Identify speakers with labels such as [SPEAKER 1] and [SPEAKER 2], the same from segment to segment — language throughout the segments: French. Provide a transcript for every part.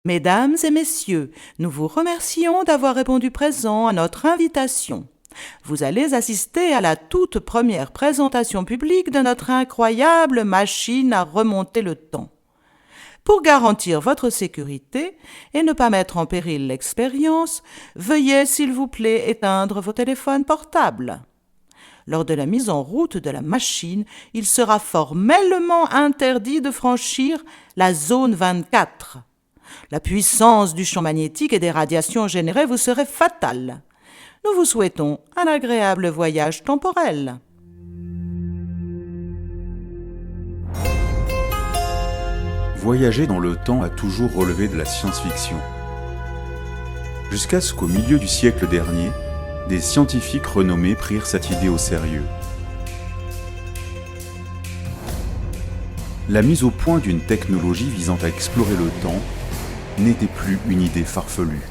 [SPEAKER 1] Mesdames et messieurs, nous vous remercions d'avoir répondu présent à notre invitation. Vous allez assister à la toute première présentation publique de notre incroyable machine à remonter le temps. Pour garantir votre sécurité et ne pas mettre en péril l'expérience, veuillez s'il vous plaît éteindre vos téléphones portables. Lors de la mise en route de la machine, il sera formellement interdit de franchir la zone 24. La puissance du champ magnétique et des radiations générées vous serait fatale. Nous vous souhaitons un agréable voyage temporel.
[SPEAKER 2] Voyager dans le temps a toujours relevé de la science-fiction. Jusqu'à ce qu'au milieu du siècle dernier, des scientifiques renommés prirent cette idée au sérieux. La mise au point d'une technologie visant à explorer le temps n'était plus une idée farfelue.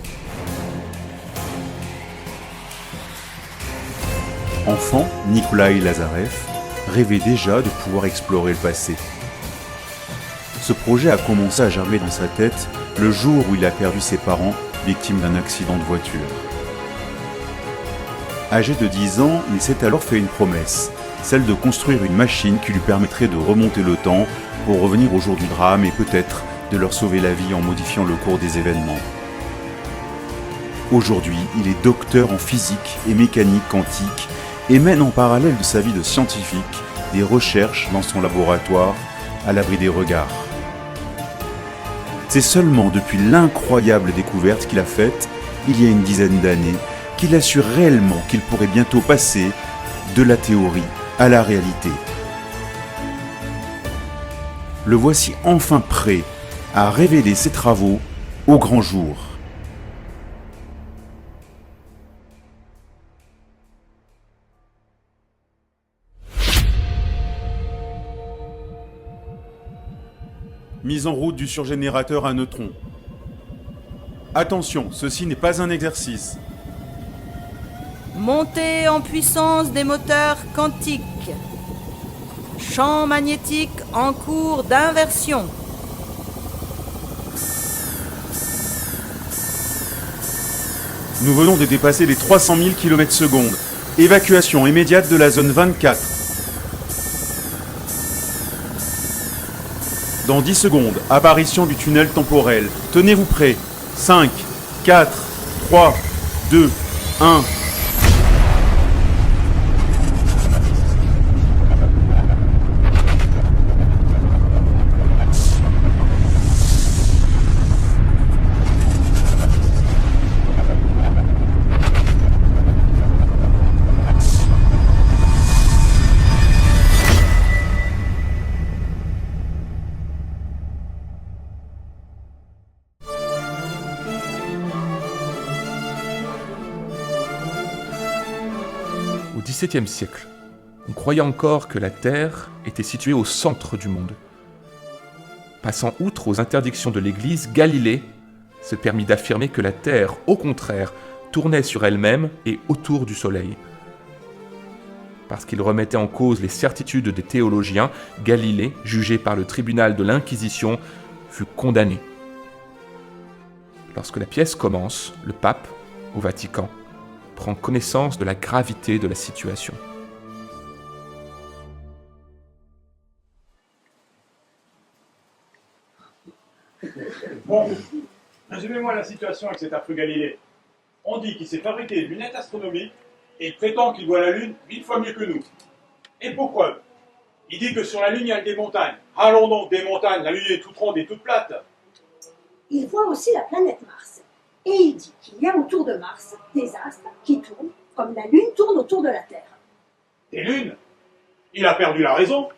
[SPEAKER 2] Enfant, Nikolai Lazarev rêvait déjà de pouvoir explorer le passé. Ce projet a commencé à germer dans sa tête le jour où il a perdu ses parents, victimes d'un accident de voiture. Âgé de 10 ans, il s'est alors fait une promesse, celle de construire une machine qui lui permettrait de remonter le temps pour revenir au jour du drame et peut-être de leur sauver la vie en modifiant le cours des événements. Aujourd'hui, il est docteur en physique et mécanique quantique et mène en parallèle de sa vie de scientifique des recherches dans son laboratoire à l'abri des regards. C'est seulement depuis l'incroyable découverte qu'il a faite, il y a une dizaine d'années, qu'il a su réellement qu'il pourrait bientôt passer de la théorie à la réalité. Le voici enfin prêt à révéler ses travaux au grand jour. Mise en route du surgénérateur à neutrons. Attention, ceci n'est pas un exercice.
[SPEAKER 1] Montée en puissance des moteurs quantiques. Champ magnétique en cours d'inversion.
[SPEAKER 2] Nous venons de dépasser les 300 000 km/s. Évacuation immédiate de la zone 24. Dans 10 secondes, apparition du tunnel temporel. Tenez-vous prêts. 5, 4, 3, 2, 1...
[SPEAKER 3] Au XVIIe siècle, on croyait encore que la Terre était située au centre du monde. Passant outre aux interdictions de l'Église, Galilée se permit d'affirmer que la Terre, au contraire, tournait sur elle-même et autour du Soleil. Parce qu'il remettait en cause les certitudes des théologiens, Galilée, jugé par le tribunal de l'Inquisition, fut condamné. Lorsque la pièce commence, le pape, au Vatican, prend connaissance de la gravité de la situation.
[SPEAKER 4] Bon, résumez-moi la situation avec cet affreux Galilée. On dit qu'il s'est fabriqué des lunettes astronomiques et il prétend qu'il voit la Lune 1000 fois mieux que nous. Et pour preuve, il dit que sur la Lune il y a des montagnes. Allons donc des montagnes, la Lune est toute ronde et toute plate.
[SPEAKER 5] Il voit aussi la planète Mars. Et il dit qu'il y a autour de Mars des astres qui tournent comme la Lune tourne autour de la Terre.
[SPEAKER 4] Des lunes? Il a perdu la raison.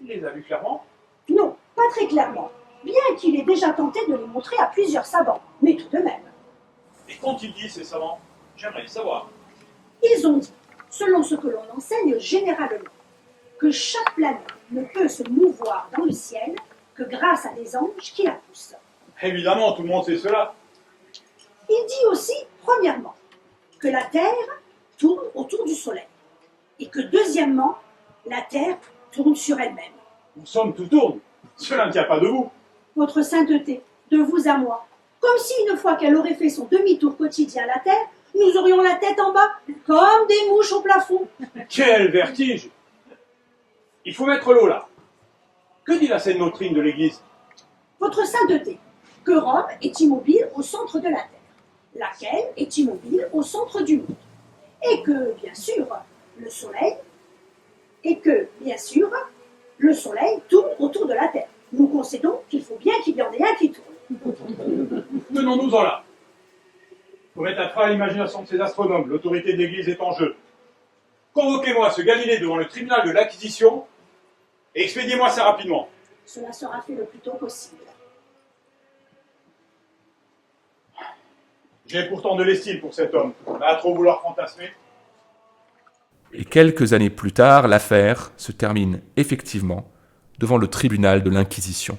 [SPEAKER 4] Il les a vues clairement.
[SPEAKER 5] Non, pas très clairement, bien qu'il ait déjà tenté de les montrer à plusieurs savants, mais tout de même.
[SPEAKER 4] Et quand il dit ces savants, j'aimerais le savoir.
[SPEAKER 5] Ils ont dit, selon ce que l'on enseigne généralement, que chaque planète ne peut se mouvoir dans le ciel que grâce à des anges qui la poussent.
[SPEAKER 4] Évidemment, tout le monde sait cela.
[SPEAKER 5] Il dit aussi, premièrement, que la Terre tourne autour du Soleil, et que deuxièmement, la Terre tourne sur elle-même.
[SPEAKER 4] Nous sommes tout tourne. Cela ne tient pas debout.
[SPEAKER 5] Votre sainteté, de vous à moi, comme si une fois qu'elle aurait fait son demi-tour quotidien à la terre, nous aurions la tête en bas, comme des mouches au plafond.
[SPEAKER 4] Quel vertige! Il faut mettre l'eau là. Que dit la sainte doctrine de l'Église?
[SPEAKER 5] Votre sainteté, que Rome est immobile au centre de la terre, laquelle est immobile au centre du monde, et que, bien sûr, le soleil tourne autour de la terre. Nous concédons qu'il faut bien qu'il y en ait un qui tourne.
[SPEAKER 4] Tenons-nous-en là. Faut mettre à travers l'imagination de ces astronomes, l'autorité de l'Église est en jeu. Convoquez-moi ce Galilée devant le tribunal de l'Inquisition et expédiez-moi ça rapidement.
[SPEAKER 5] Cela sera fait le plus tôt possible.
[SPEAKER 4] J'ai pourtant de l'estime pour cet homme, à trop vouloir fantasmer.
[SPEAKER 3] Et quelques années plus tard, l'affaire se termine effectivement devant le tribunal de l'Inquisition.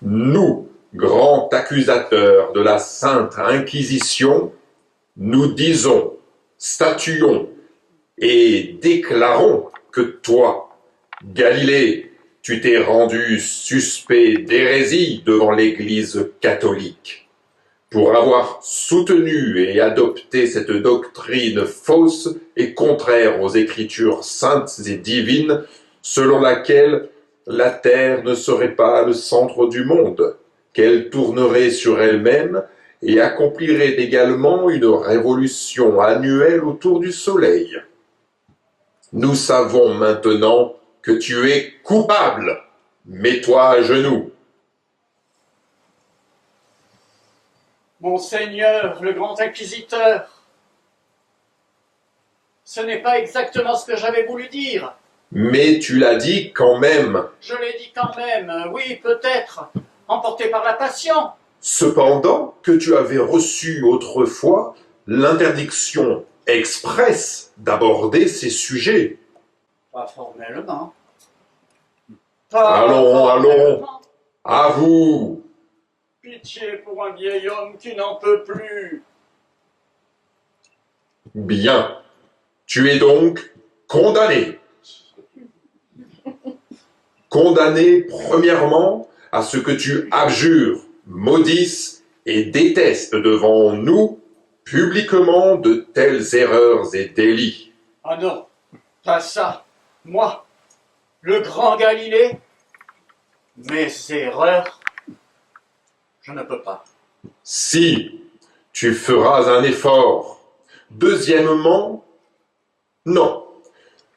[SPEAKER 6] Nous, grands accusateurs de la Sainte Inquisition, nous disons, statuons et déclarons que toi, Galilée, tu t'es rendu suspect d'hérésie devant l'Église catholique pour avoir soutenu et adopté cette doctrine fausse et contraire aux Écritures saintes et divines selon laquelle la terre ne serait pas le centre du monde, qu'elle tournerait sur elle-même et accomplirait également une révolution annuelle autour du soleil. Nous savons maintenant que tu es coupable. Mets-toi à genoux.
[SPEAKER 7] Monseigneur, le grand inquisiteur, ce n'est pas exactement ce que j'avais voulu dire.
[SPEAKER 6] Mais tu l'as dit quand même.
[SPEAKER 7] Je l'ai dit quand même, oui, peut-être, emporté par la passion.
[SPEAKER 6] Cependant que tu avais reçu autrefois l'interdiction expresse d'aborder ces sujets.
[SPEAKER 7] Pas formellement.
[SPEAKER 6] Allons, à vous.
[SPEAKER 7] Pitié pour un vieil homme qui n'en peut plus.
[SPEAKER 6] Bien, tu es donc condamné. Condamné premièrement à ce que tu abjures, maudisses et détestes devant nous publiquement de telles erreurs et délits.
[SPEAKER 7] Ah non, pas ça. Moi, le grand Galilée, mes erreurs, je ne peux pas.
[SPEAKER 6] Si tu feras un effort. Deuxièmement, non,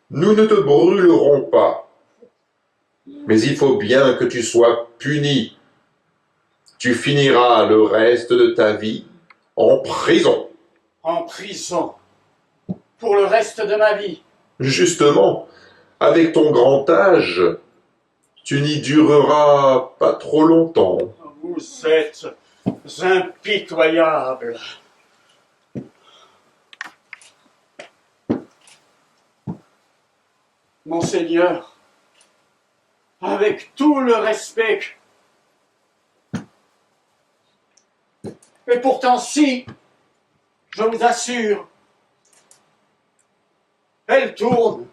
[SPEAKER 6] nous ne te brûlerons pas. Mais il faut bien que tu sois puni. Tu finiras le reste de ta vie en prison.
[SPEAKER 7] En prison, pour le reste de ma vie.
[SPEAKER 6] Justement, avec ton grand âge, tu n'y dureras pas trop longtemps.
[SPEAKER 7] Vous êtes impitoyable. Monseigneur, avec tout le respect, et pourtant si, je vous assure, elle tourne.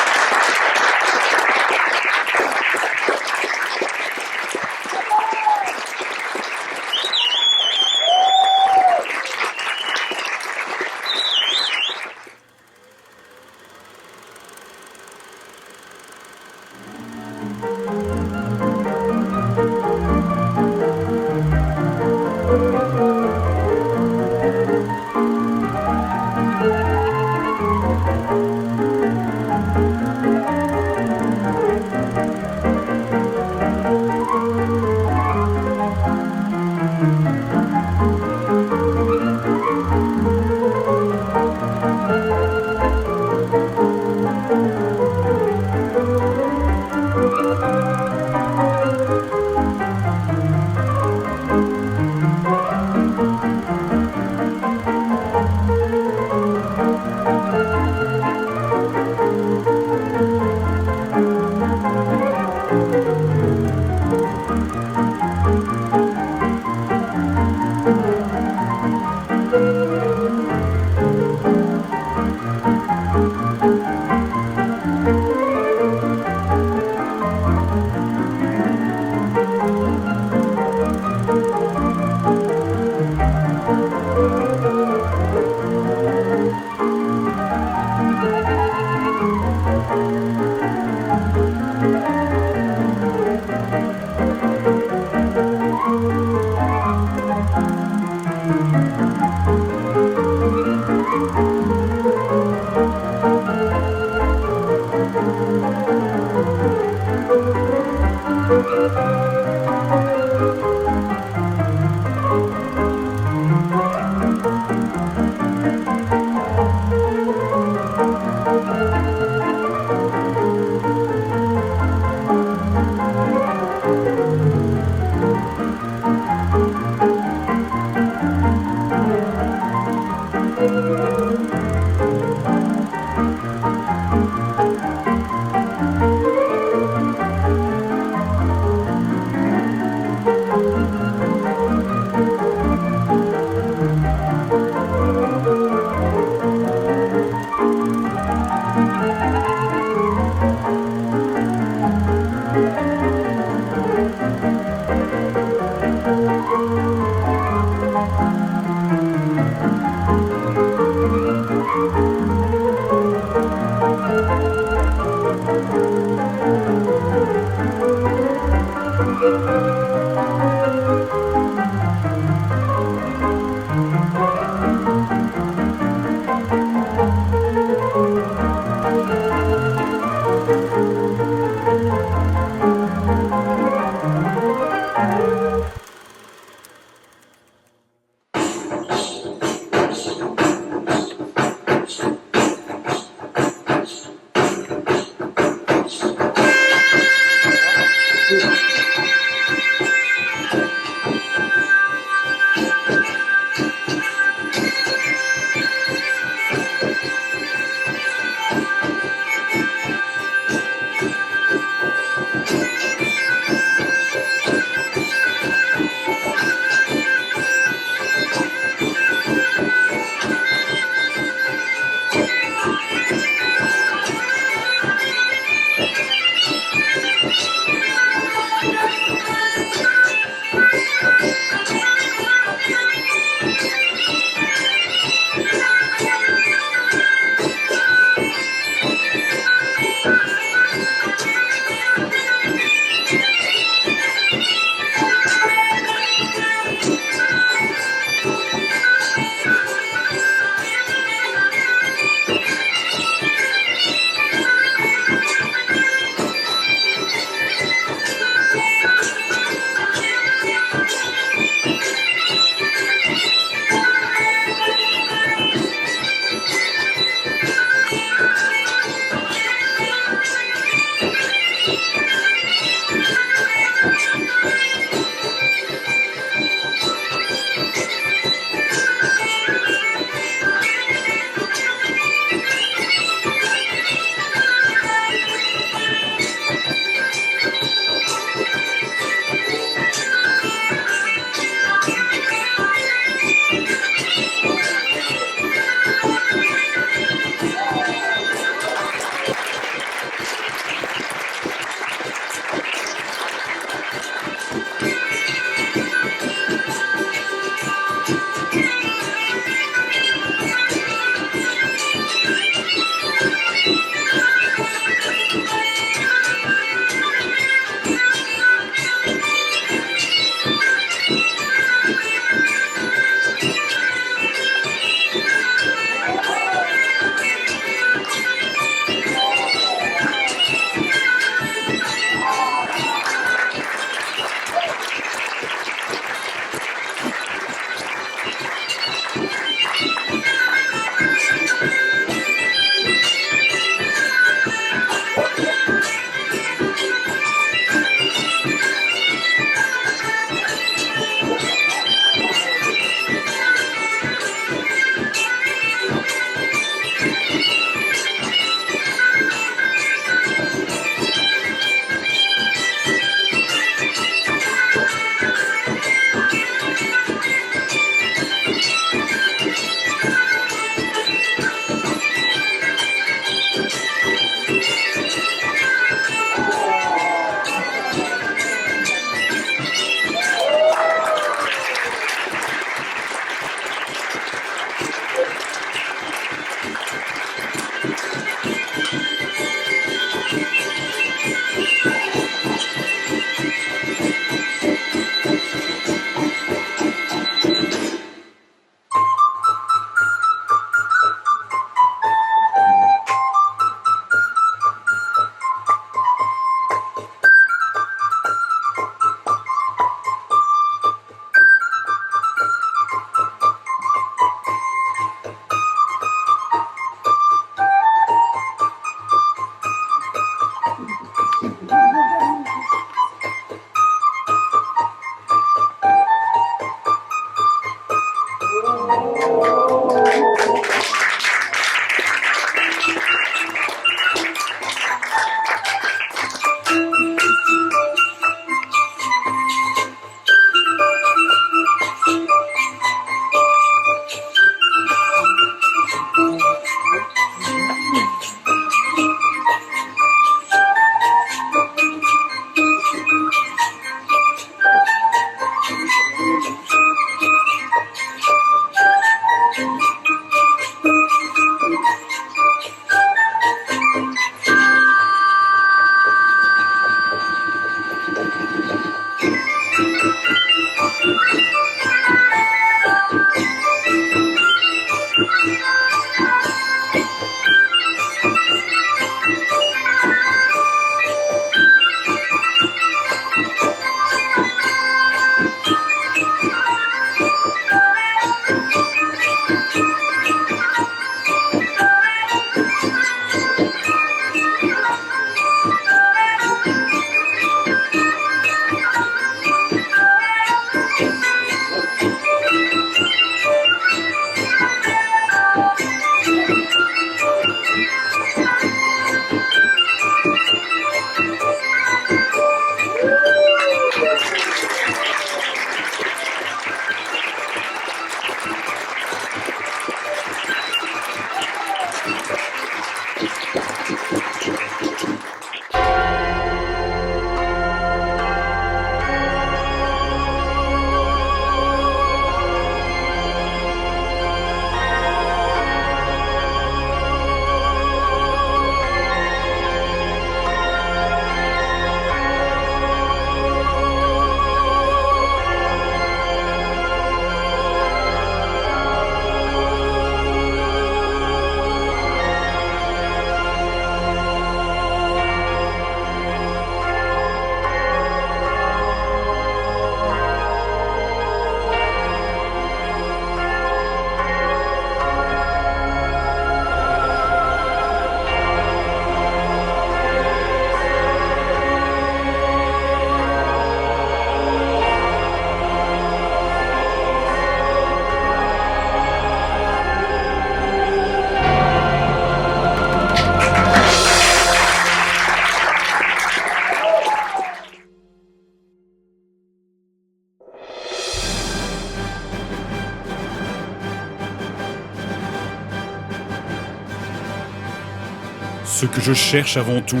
[SPEAKER 8] Ce que je cherche avant tout,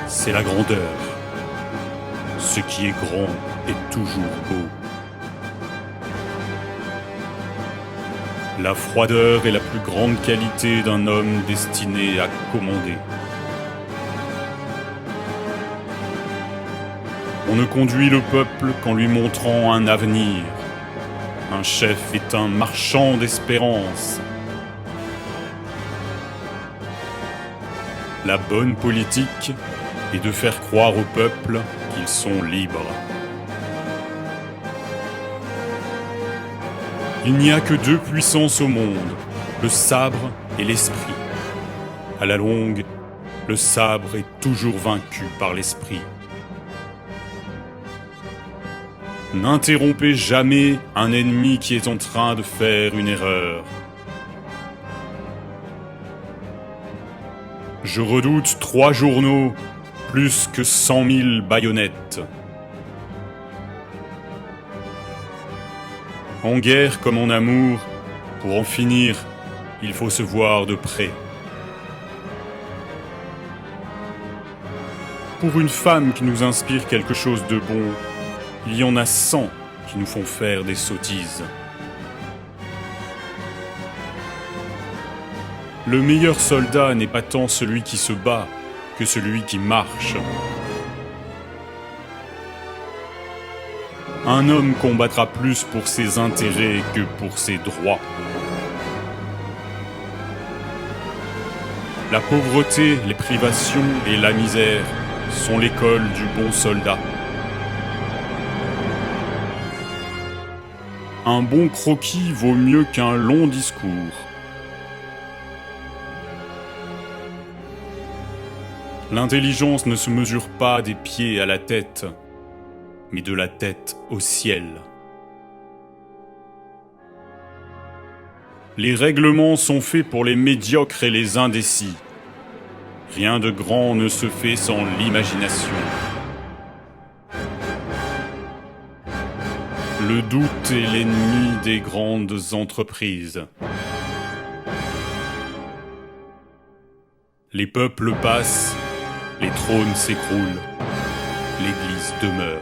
[SPEAKER 8] c'est la grandeur. Ce qui est grand est toujours beau. La froideur est la plus grande qualité d'un homme destiné à commander. On ne conduit le peuple qu'en lui montrant un avenir. Un chef est un marchand d'espérance. La bonne politique est de faire croire au peuple qu'ils sont libres. Il n'y a que deux puissances au monde, le sabre et l'esprit. À la longue, le sabre est toujours vaincu par l'esprit. N'interrompez jamais un ennemi qui est en train de faire une erreur. Je redoute 3 journaux plus que 100 000 baïonnettes. En guerre comme en amour, pour en finir, il faut se voir de près. Pour une femme qui nous inspire quelque chose de bon, il y en a 100 qui nous font faire des sottises. Le meilleur soldat n'est pas tant celui qui se bat que celui qui marche. Un homme combattra plus pour ses intérêts que pour ses droits. La pauvreté, les privations et la misère sont l'école du bon soldat. Un bon croquis vaut mieux qu'un long discours. L'intelligence ne se mesure pas des pieds à la tête, mais de la tête au ciel. Les règlements sont faits pour les médiocres et les indécis. Rien de grand ne se fait sans l'imagination. Le doute est l'ennemi des grandes entreprises. Les peuples passent, les trônes s'écroulent, l'Église demeure.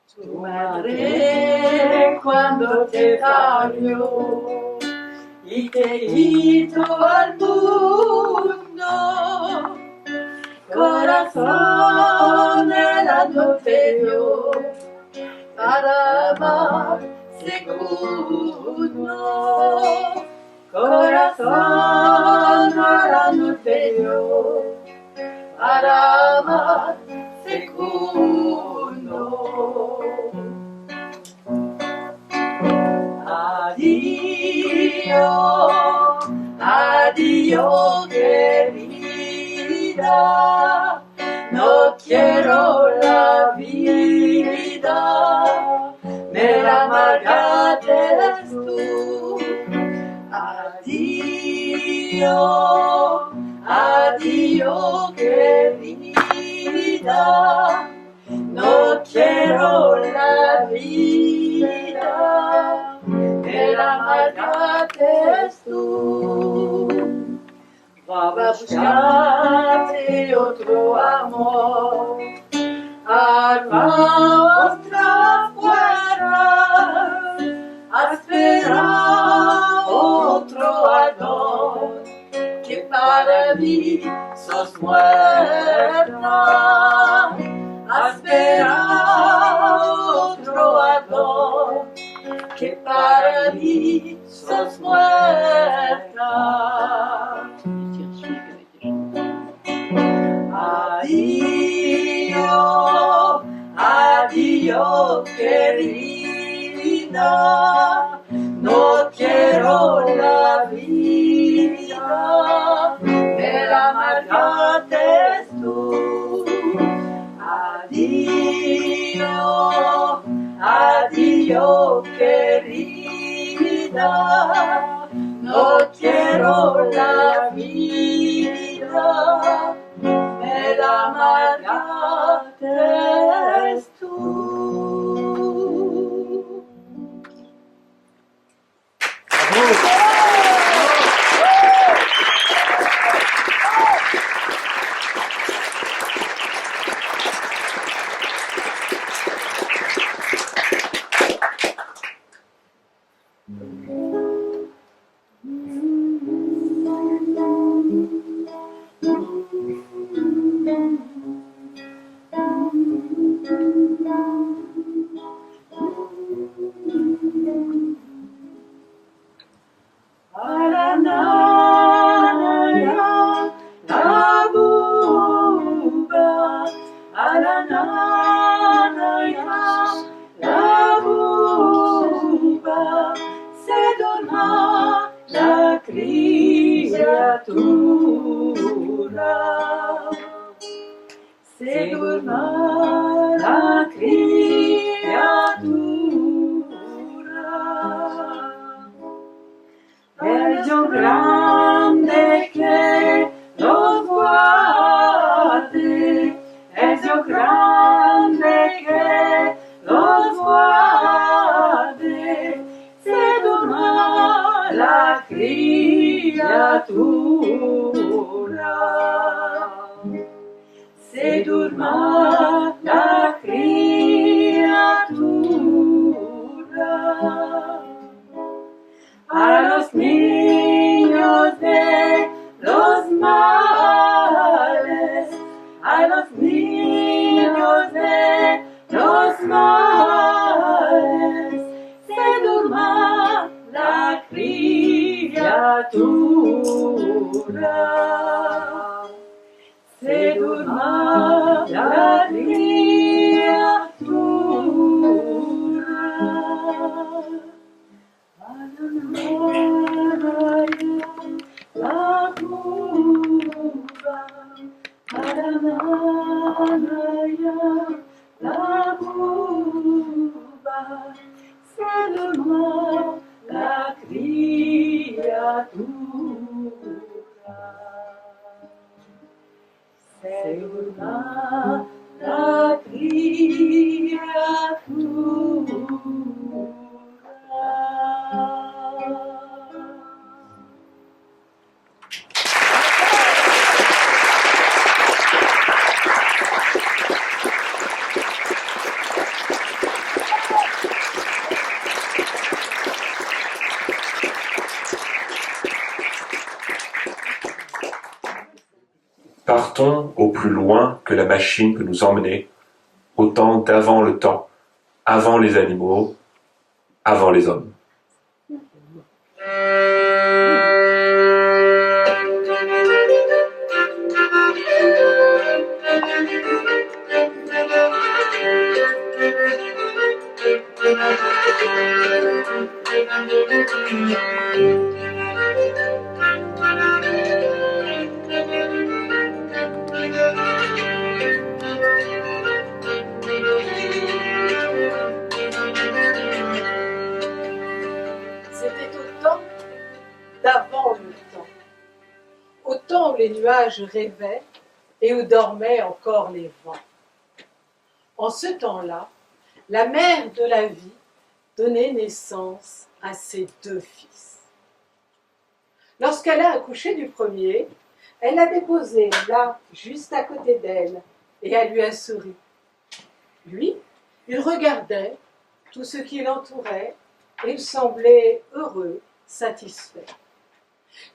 [SPEAKER 9] Tu madre quando te taglio y te quito al mundo, corazón helado te dio para amar segundo, corazón helado te dio para amar segundo. Addio, addio querida, no quiero la vida, me la amargaste tú. Addio, addio querida, no quiero la vida, me la amargaste tú. Va a buscarte otro amor, alma otra fuera, a esperar otro amor, que para mí sos muerta. A esperar otro amor, que para mí sos muerta. Addio, addio querida, no quiero la vida, me la amargaste tú. Addio, addio querida, no quiero la vida, el amargarte es tú.
[SPEAKER 6] Partons au plus loin que la machine peut nous emmener, au temps d'avant le temps, avant les animaux, avant les hommes.
[SPEAKER 10] Les nuages rêvaient et où dormaient encore les vents. En ce temps-là, la mère de la vie donnait naissance à ses 2 fils. Lorsqu'elle a accouché du premier, elle l'a déposé là, juste à côté d'elle, et elle lui a souri. Lui, il regardait tout ce qui l'entourait et il semblait heureux, satisfait.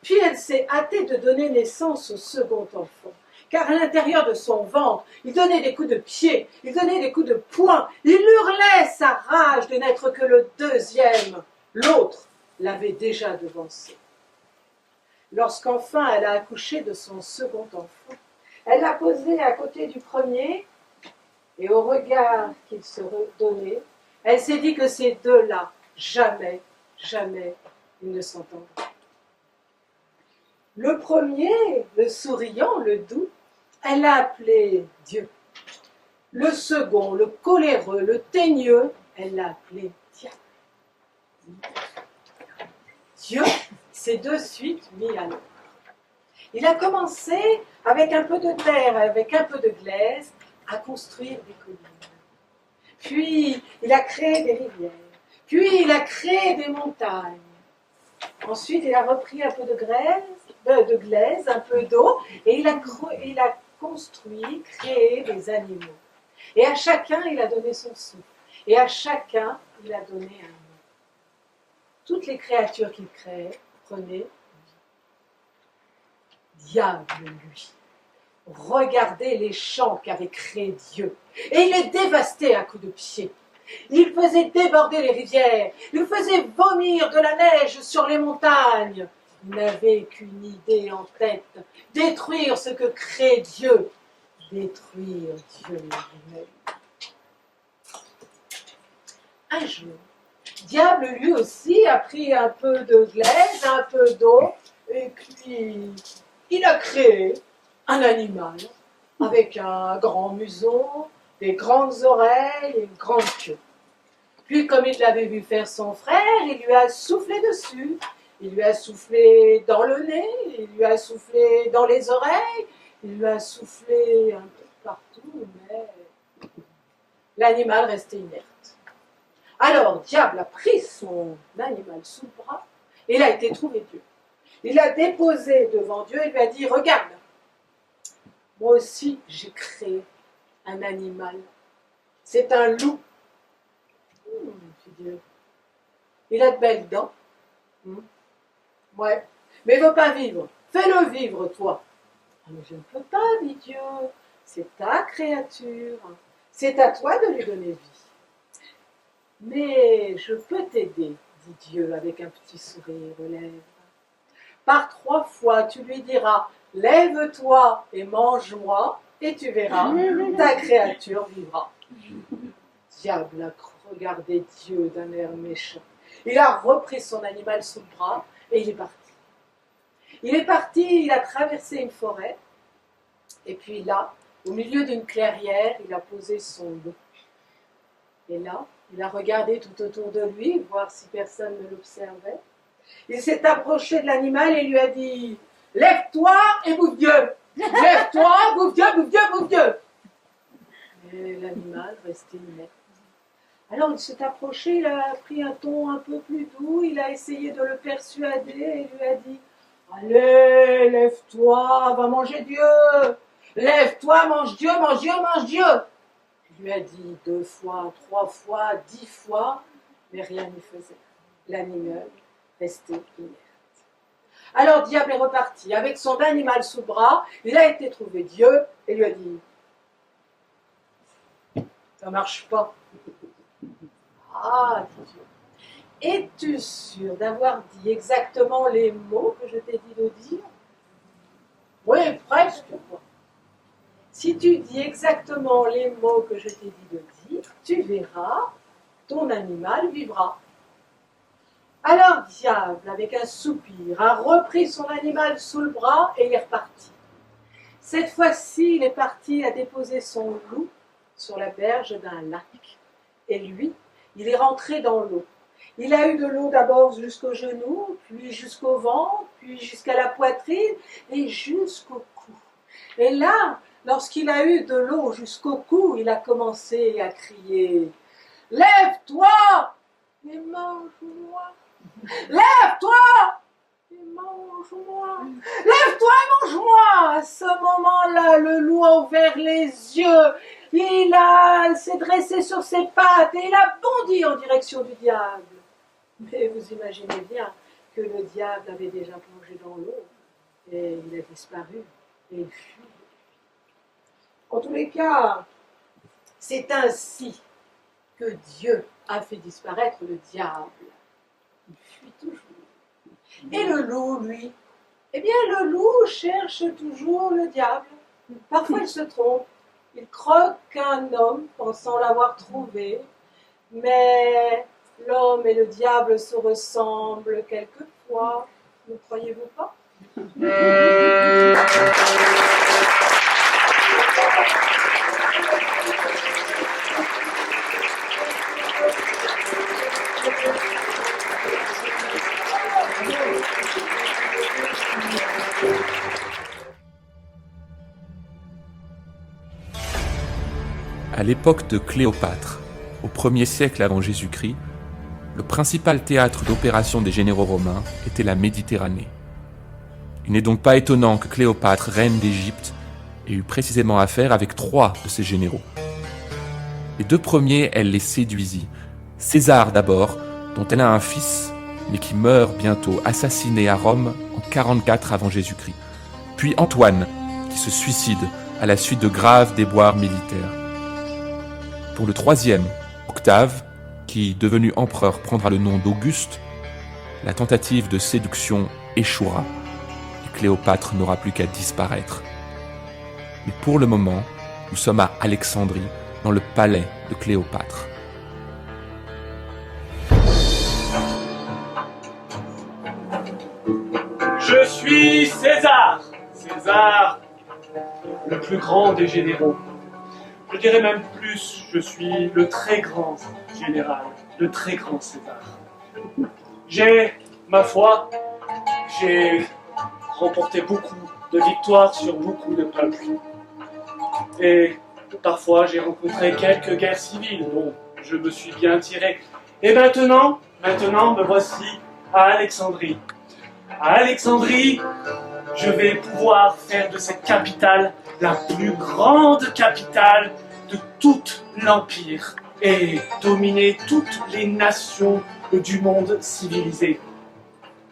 [SPEAKER 10] Puis elle s'est hâtée de donner naissance au second enfant, car à l'intérieur de son ventre, il donnait des coups de pied, il donnait des coups de poing, il hurlait sa rage de n'être que le deuxième. L'autre l'avait déjà devancé. Lorsqu'enfin elle a accouché de son second enfant, elle l'a posé à côté du premier, et au regard qu'ils se redonnaient, elle s'est dit que ces deux-là, jamais, jamais, ils ne s'entendraient. Le premier, le souriant, le doux, elle l'a appelé Dieu. Le second, le coléreux, le teigneux, elle l'a appelé Diable. Dieu s'est de suite mis à l'œuvre. Il a commencé avec un peu de terre, avec un peu de glaise, à construire des collines. Puis, il a créé des rivières. Puis, il a créé des montagnes. Ensuite, il a repris un peu de glaise, un peu d'eau, et il a construit, créé des animaux. Et à chacun, il a donné son souffle. Et à chacun, il a donné un nom. Toutes les créatures qu'il créait prenaient vie. Diable, lui, regardez les champs qu'avait créés Dieu. Et il les dévastait à coups de pied. Il faisait déborder les rivières. Il faisait vomir de la neige sur les montagnes. Il n'avait qu'une idée en tête. Détruire ce que crée Dieu. Détruire Dieu lui-même. Un jour, Diable lui aussi a pris un peu de glaise, un peu d'eau, et puis il a créé un animal avec un grand museau, des grandes oreilles et une grande queue. Puis, comme il l'avait vu faire son frère, il lui a soufflé dessus. Il lui a soufflé dans le nez, il lui a soufflé dans les oreilles, il lui a soufflé un peu partout, mais l'animal restait inerte. Alors, Diable a pris son animal sous le bras et il a été trouver Dieu. Il l'a déposé devant Dieu et lui a dit, regarde, moi aussi j'ai créé un animal. C'est un loup. Dit Dieu. Il a de belles dents. Ouais, mais il ne veut pas vivre. Fais-le vivre, toi. Ah, mais je ne peux pas, dit Dieu. C'est ta créature. C'est à toi de lui donner vie. Mais je peux t'aider, dit Dieu avec un petit sourire aux lèvres. Par 3 fois, tu lui diras, lève-toi et mange-moi, et tu verras, ta créature vivra. Diable a regardé Dieu d'un air méchant. Il a repris son animal sous le bras et il est parti. Il est parti, il a traversé une forêt, et puis là, au milieu d'une clairière, il a posé son loup. Et là, il a regardé tout autour de lui, voir si personne ne l'observait. Il s'est approché de l'animal et lui a dit « Lève-toi et bouffe Dieu ! Lève-toi, bouffe Dieu, bouffe Dieu, bouffe Dieu !» Mais l'animal restait inerte. Alors il s'est approché, il a pris un ton un peu plus doux, il a essayé de le persuader et lui a dit « Allez, lève-toi, va manger Dieu! Lève-toi, mange Dieu, mange Dieu, mange Dieu !» Il lui a dit 2 fois, 3 fois, 10 fois, mais rien n'y faisait. L'animal restait inerte. Alors Diable est reparti avec son animal sous le bras, il a été trouver Dieu et lui a dit « Ça marche pas. » Ah, dit Dieu, es-tu sûr d'avoir dit exactement les mots que je t'ai dit de dire? Oui, presque. Si tu dis exactement les mots que je t'ai dit de dire, tu verras, ton animal vivra. Alors Diable, avec un soupir, a repris son animal sous le bras et il est reparti. Cette fois-ci, il est parti à déposer son loup sur la berge d'un lac. Et lui, il est rentré dans l'eau. Il a eu de l'eau d'abord jusqu'aux genoux, puis jusqu'au ventre, puis jusqu'à la poitrine et jusqu'au cou. Et là, lorsqu'il a eu de l'eau jusqu'au cou, il a commencé à crier « Lève-toi et mange-moi! Lève-toi et mange-moi! Lève-toi et mange-moi » À ce moment-là, le loup a ouvert les yeux, il s'est dressé sur ses pattes et il a bondi en direction du diable. Mais vous imaginez bien que le diable avait déjà plongé dans l'eau et il a disparu et il fuit. En tous les cas, c'est ainsi que Dieu a fait disparaître le diable. Il fuit toujours. Et le loup, lui, eh bien le loup cherche toujours le diable. Parfois il se trompe. Il croque un homme pensant l'avoir trouvé, mais l'homme et le diable se ressemblent quelquefois. Ne croyez-vous pas?
[SPEAKER 3] À l'époque de Cléopâtre, au 1er siècle avant Jésus-Christ, le principal théâtre d'opération des généraux romains était la Méditerranée. Il n'est donc pas étonnant que Cléopâtre, reine d'Égypte, ait eu précisément affaire avec 3 de ses généraux. Les 2 premiers, elle les séduisit. César d'abord, dont elle a un fils, mais qui meurt bientôt assassiné à Rome en 44 avant Jésus-Christ. Puis Antoine, qui se suicide à la suite de graves déboires militaires. Pour le 3e, Octave, qui, devenu empereur, prendra le nom d'Auguste, la tentative de séduction échouera et Cléopâtre n'aura plus qu'à disparaître. Mais pour le moment, nous sommes à Alexandrie, dans le palais de Cléopâtre.
[SPEAKER 11] Je suis César. César, le plus grand des généraux. Je dirais même plus, je suis le très grand général, le très grand César. J'ai, ma foi, j'ai remporté beaucoup de victoires sur beaucoup de peuples. Et parfois, j'ai rencontré quelques guerres civiles dont je me suis bien tiré. Et maintenant, me voici à Alexandrie. À Alexandrie, je vais pouvoir faire de cette capitale la plus grande capitale de tout l'Empire et dominer toutes les nations du monde civilisé.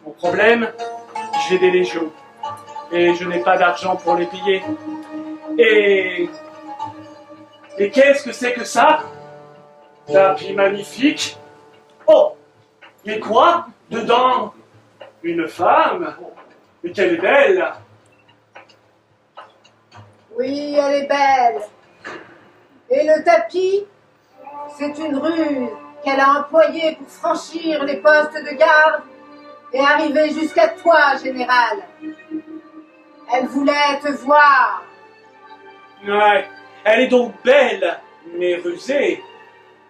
[SPEAKER 11] Mon problème, j'ai des légions et je n'ai pas d'argent pour les payer. Et qu'est-ce que c'est que ça? D'habits magnifiques. Oh, mais quoi? Dedans, une femme? Mais qu'elle est belle!
[SPEAKER 12] Oui, elle est belle. Et le tapis, c'est une ruse qu'elle a employée pour franchir les postes de garde et arriver jusqu'à toi, général. Elle voulait te voir.
[SPEAKER 11] Ouais, elle est donc belle, mais rusée.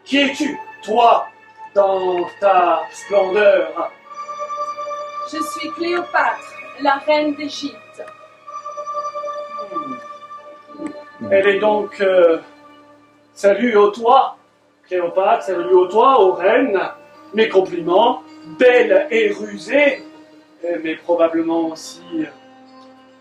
[SPEAKER 11] Qui es-tu, toi, dans ta splendeur?
[SPEAKER 13] Je suis Cléopâtre, la reine d'Égypte.
[SPEAKER 11] Elle est donc... salut au toit, Cléopâtre, salut au toit, aux reines. Mes compliments, belle et rusée, mais probablement aussi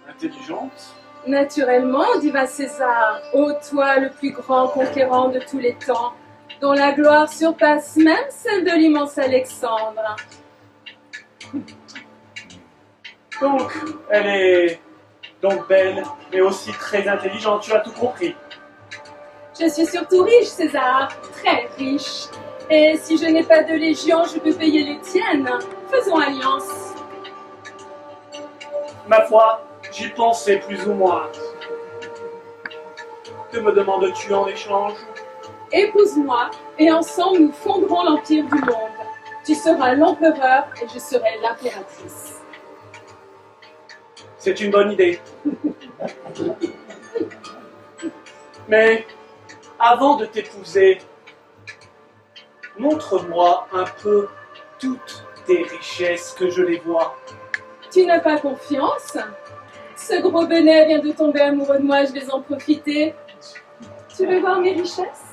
[SPEAKER 11] intelligente.
[SPEAKER 13] Naturellement, diva César, ô toi le plus grand conquérant de tous les temps, dont la gloire surpasse même celle de l'immense Alexandre.
[SPEAKER 11] Donc, elle est donc belle, mais aussi très intelligente, tu as tout compris.
[SPEAKER 13] Je suis surtout riche, César, très riche. Et si je n'ai pas de légion, je peux payer les tiennes. Faisons alliance.
[SPEAKER 11] Ma foi, j'y pensais plus ou moins. Que me demandes-tu en échange?
[SPEAKER 13] Épouse-moi, et ensemble nous fonderons l'empire du monde. Tu seras l'empereur et je serai l'impératrice.
[SPEAKER 11] C'est une bonne idée. Mais avant de t'épouser, montre-moi un peu toutes tes richesses, que je les vois.
[SPEAKER 13] Tu n'as pas confiance? Ce gros benet vient de tomber amoureux de moi, je vais en profiter. Tu veux voir mes richesses?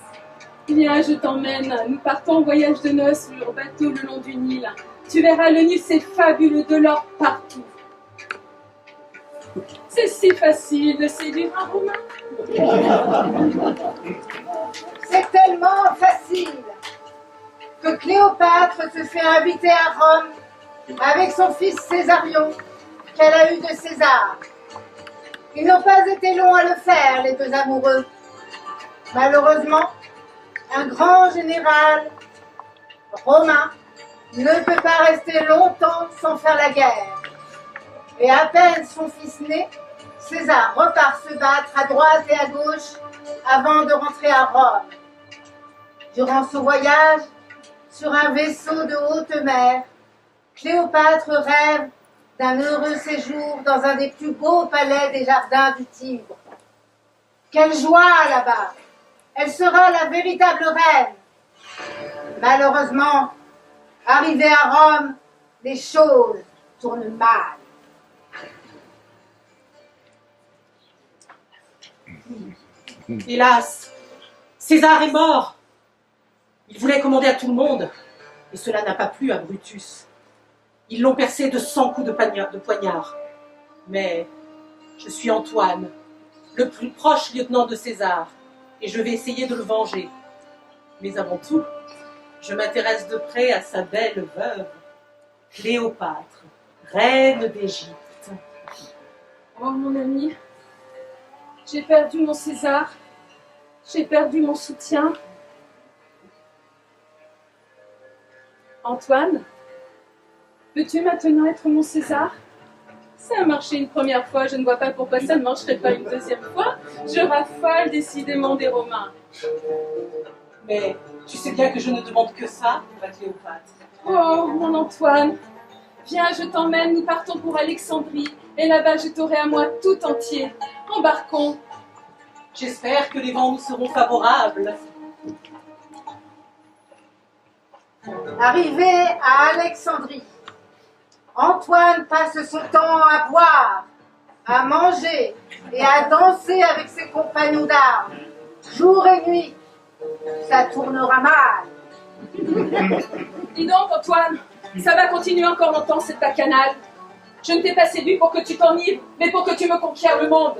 [SPEAKER 13] Viens, je t'emmène. Nous partons en voyage de noces sur bateau le long du Nil. Tu verras, le Nil, c'est fabuleux, de l'or partout. C'est si facile de séduire un Romain.
[SPEAKER 12] C'est tellement facile que Cléopâtre se fait inviter à Rome avec son fils Césarion qu'elle a eu de César. Ils n'ont pas été longs à le faire, les deux amoureux. Malheureusement, un grand général romain ne peut pas rester longtemps sans faire la guerre. Et à peine son fils né, César repart se battre à droite et à gauche avant de rentrer à Rome. Durant ce voyage, sur un vaisseau de haute mer, Cléopâtre rêve d'un heureux séjour dans un des plus beaux palais des jardins du Tibre. Quelle joie là-bas! Elle sera la véritable reine. Malheureusement, arrivée à Rome, les choses tournent mal.
[SPEAKER 10] Hélas,
[SPEAKER 14] César est mort. Il voulait commander à tout le monde, et cela n'a pas plu à Brutus. Ils l'ont percé de 100 coups de poignard. Mais je suis Antoine, le plus proche lieutenant de César, et je vais essayer de le venger. Mais avant tout, je m'intéresse de près à sa belle veuve, Cléopâtre, reine d'Égypte.
[SPEAKER 13] Oh mon ami, j'ai perdu mon César, j'ai perdu mon soutien. Antoine, peux-tu maintenant être mon César? Ça a marché une première fois, je ne vois pas pourquoi ça ne marcherait pas une deuxième fois. Je raffole décidément des Romains.
[SPEAKER 14] Mais tu sais bien que je ne demande que ça, ma Cléopâtre.
[SPEAKER 13] Oh, mon Antoine, viens, je t'emmène, nous partons pour Alexandrie, et là-bas je t'aurai à moi tout entier. Embarquons.
[SPEAKER 14] J'espère que les vents nous seront favorables.
[SPEAKER 12] Arrivé à Alexandrie, Antoine passe son temps à boire, à manger et à danser avec ses compagnons d'armes, jour et nuit. Ça tournera mal.
[SPEAKER 13] Dis donc, Antoine, ça va continuer encore longtemps cette bacchanale. Je ne t'ai pas séduit pour que tu t'enivres, mais pour que tu me conquières le monde.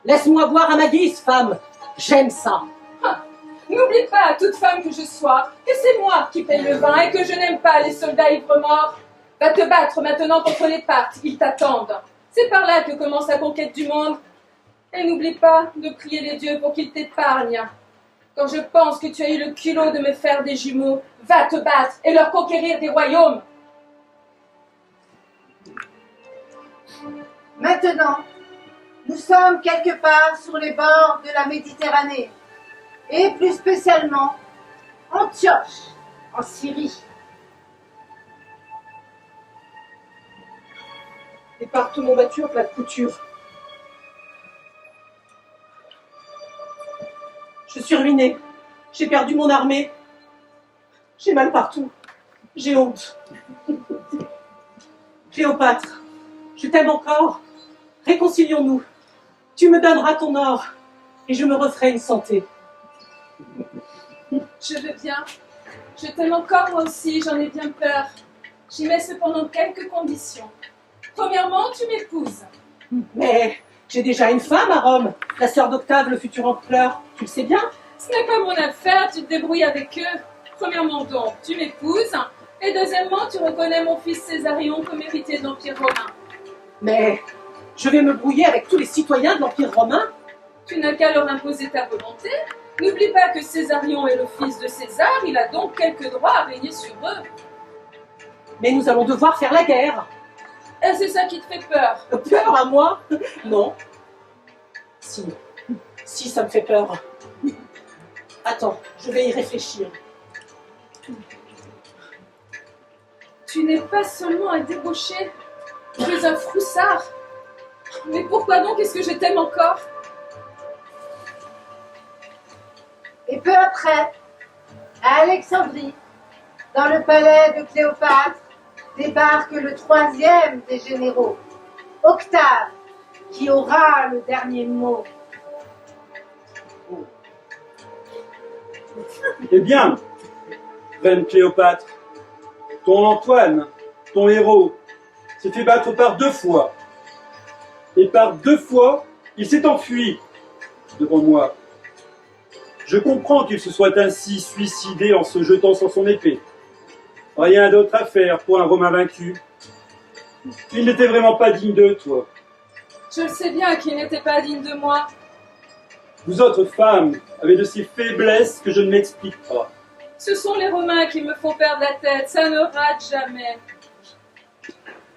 [SPEAKER 14] Laisse-moi boire à ma guise, femme. J'aime ça.
[SPEAKER 13] Ah, n'oublie pas, toute femme que je sois, que c'est moi qui paye le vin et que je n'aime pas les soldats ivres morts. Va te battre maintenant contre les Parthes, ils t'attendent. C'est par là que commence la conquête du monde. Et n'oublie pas de prier les dieux pour qu'ils t'épargnent. Quand je pense que tu as eu le culot de me faire des jumeaux, va te battre et leur conquérir des royaumes.
[SPEAKER 12] Maintenant, nous sommes quelque part sur les bords de la Méditerranée, et plus spécialement Antioche, en Syrie.
[SPEAKER 14] Les Parthes m'ont battu en plate couture. Je suis ruinée. J'ai perdu mon armée. J'ai mal partout. J'ai honte. Cléopâtre, je t'aime encore. Réconcilions-nous. Tu me donneras ton or et je me referai une santé.
[SPEAKER 13] Je veux bien. Je t'aime encore moi aussi, j'en ai bien peur. J'y mets cependant quelques conditions. Premièrement, tu m'épouses.
[SPEAKER 14] Mais j'ai déjà une femme à Rome, la sœur d'Octave, le futur empereur. Tu le sais bien.
[SPEAKER 13] Ce n'est pas mon affaire, tu te débrouilles avec eux. Premièrement donc, tu m'épouses. Et deuxièmement, tu reconnais mon fils Césarion comme héritier de l'Empire romain.
[SPEAKER 14] Mais je vais me brouiller avec tous les citoyens de l'Empire romain.
[SPEAKER 13] Tu n'as qu'à leur imposer ta volonté. N'oublie pas que Césarion est le fils de César, il a donc quelques droits à régner sur eux.
[SPEAKER 14] Mais nous allons devoir faire la guerre.
[SPEAKER 13] Et c'est ça qui te fait peur?
[SPEAKER 14] Peur à moi? Non. Si, ça me fait peur. Attends, je vais y réfléchir.
[SPEAKER 13] Tu n'es pas seulement un débauché, tu es un froussard. Mais pourquoi donc est-ce que je t'aime encore?
[SPEAKER 12] Et peu après, à Alexandrie, dans le palais de Cléopâtre, débarque le troisième des généraux, Octave, qui aura le dernier mot.
[SPEAKER 15] Eh bien, reine Cléopâtre, ton Antoine, ton héros, s'est fait battre par 2 fois. Et par 2 fois, il s'est enfui devant moi. Je comprends qu'il se soit ainsi suicidé en se jetant sur son épée. Rien d'autre à faire pour un Romain vaincu. Il n'était vraiment pas digne de toi.
[SPEAKER 13] Je le sais bien qu'il n'était pas digne de moi.
[SPEAKER 15] Vous autres femmes avez de ces faiblesses que je ne m'explique pas.
[SPEAKER 13] Ce sont les Romains qui me font perdre la tête, ça ne rate jamais.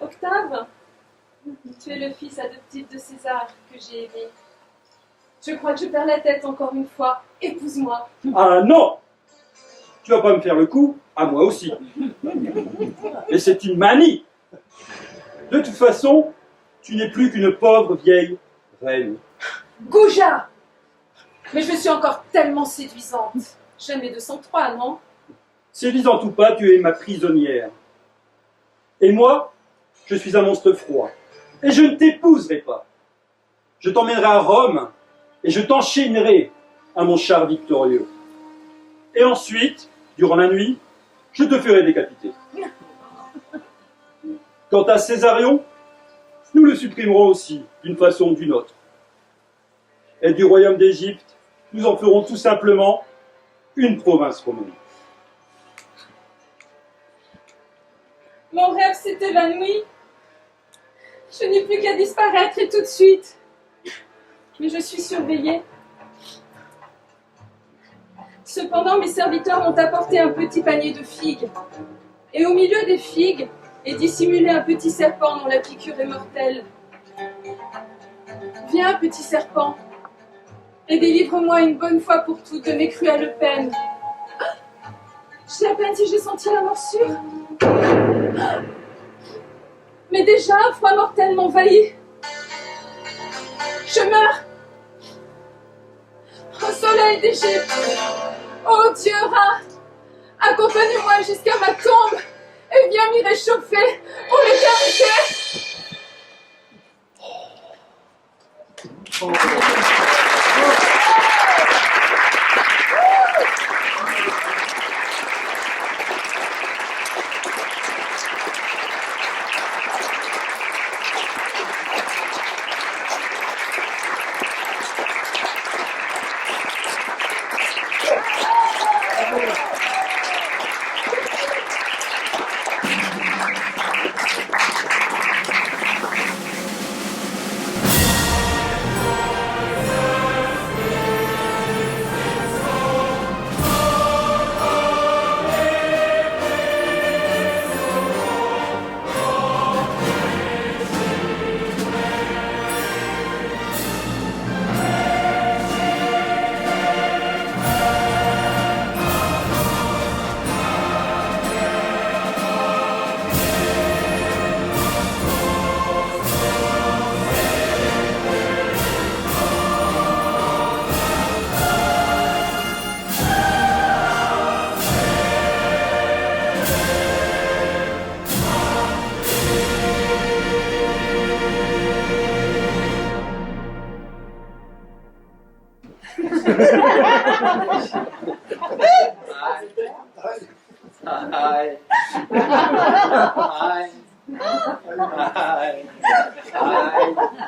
[SPEAKER 13] Octave, tu es le fils adoptif de César que j'ai aimé. Je crois que je perds la tête encore une fois. Épouse-moi.
[SPEAKER 15] Ah non! Tu vas pas me faire le coup, à moi aussi. Mais c'est une manie. De toute façon, tu n'es plus qu'une pauvre vieille reine.
[SPEAKER 13] Goujat! Mais je suis encore tellement séduisante. Jamais 203, non?
[SPEAKER 15] Séduisante ou pas, tu es ma prisonnière. Et moi, je suis un monstre froid. Et je ne t'épouserai pas. Je t'emmènerai à Rome et je t'enchaînerai à mon char victorieux. Et ensuite, durant la nuit, je te ferai décapiter. Quant à Césarion, nous le supprimerons aussi, d'une façon ou d'une autre. Et du royaume d'Égypte, nous en ferons tout simplement une province romaine.
[SPEAKER 13] Mon rêve s'est évanoui. Je n'ai plus qu'à disparaître et tout de suite. Mais je suis surveillée. Cependant, mes serviteurs m'ont apporté un petit panier de figues. Et au milieu des figues est dissimulé un petit serpent dont la piqûre est mortelle. Viens, petit serpent, et délivre-moi une bonne fois pour toutes de mes cruelles peines. J'ai à peine si j'ai senti la morsure. Mais déjà, un froid mortel m'envahit. Je meurs. Au soleil d'Égypte, ô Dieu rat, accompagne-moi jusqu'à ma tombe et viens m'y réchauffer pour l'éternité.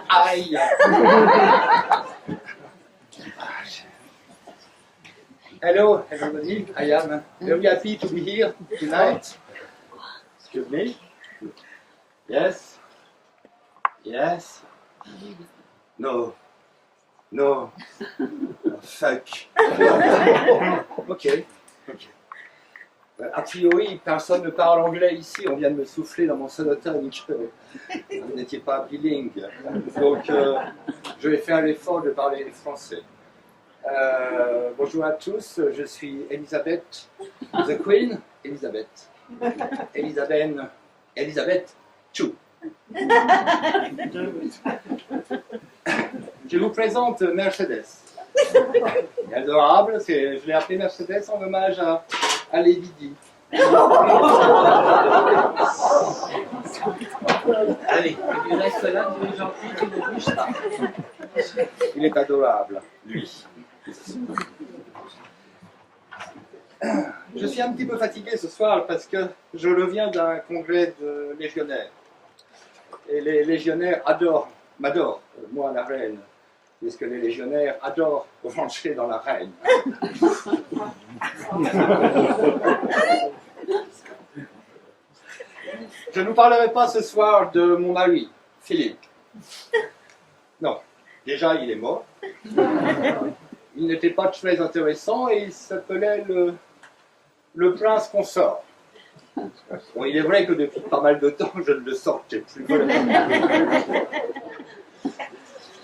[SPEAKER 16] Aïe. Hello, everybody. I am very happy to be here tonight. Excuse me. Yes. Yes. No. No. Oh, fuck. Ok. A priori, personne ne parle anglais ici. On vient de me souffler dans mon sonotone que vous n'étiez pas bilingue. Donc, je vais faire l'effort de parler français. Bonjour à tous, je suis Elisabeth, the Queen, Elisabeth. Elisabeth Chou. Je vous présente Mercedes. Elle est adorable, je l'ai appelée Mercedes en hommage à Lady Di. Allez, il reste là, tu es gentil, tu ne bouges pas. Il est adorable, lui. Je suis un petit peu fatigué ce soir parce que je reviens d'un congrès de légionnaires. Et les légionnaires m'adorent, moi la reine, puisque les légionnaires adorent rentrer dans l'arène. Je ne vous parlerai pas ce soir de mon mari, Philippe. Non, déjà il est mort. Il n'était pas très intéressant et il s'appelait le prince consort. Bon, il est vrai que depuis pas mal de temps, je ne le sortais plus.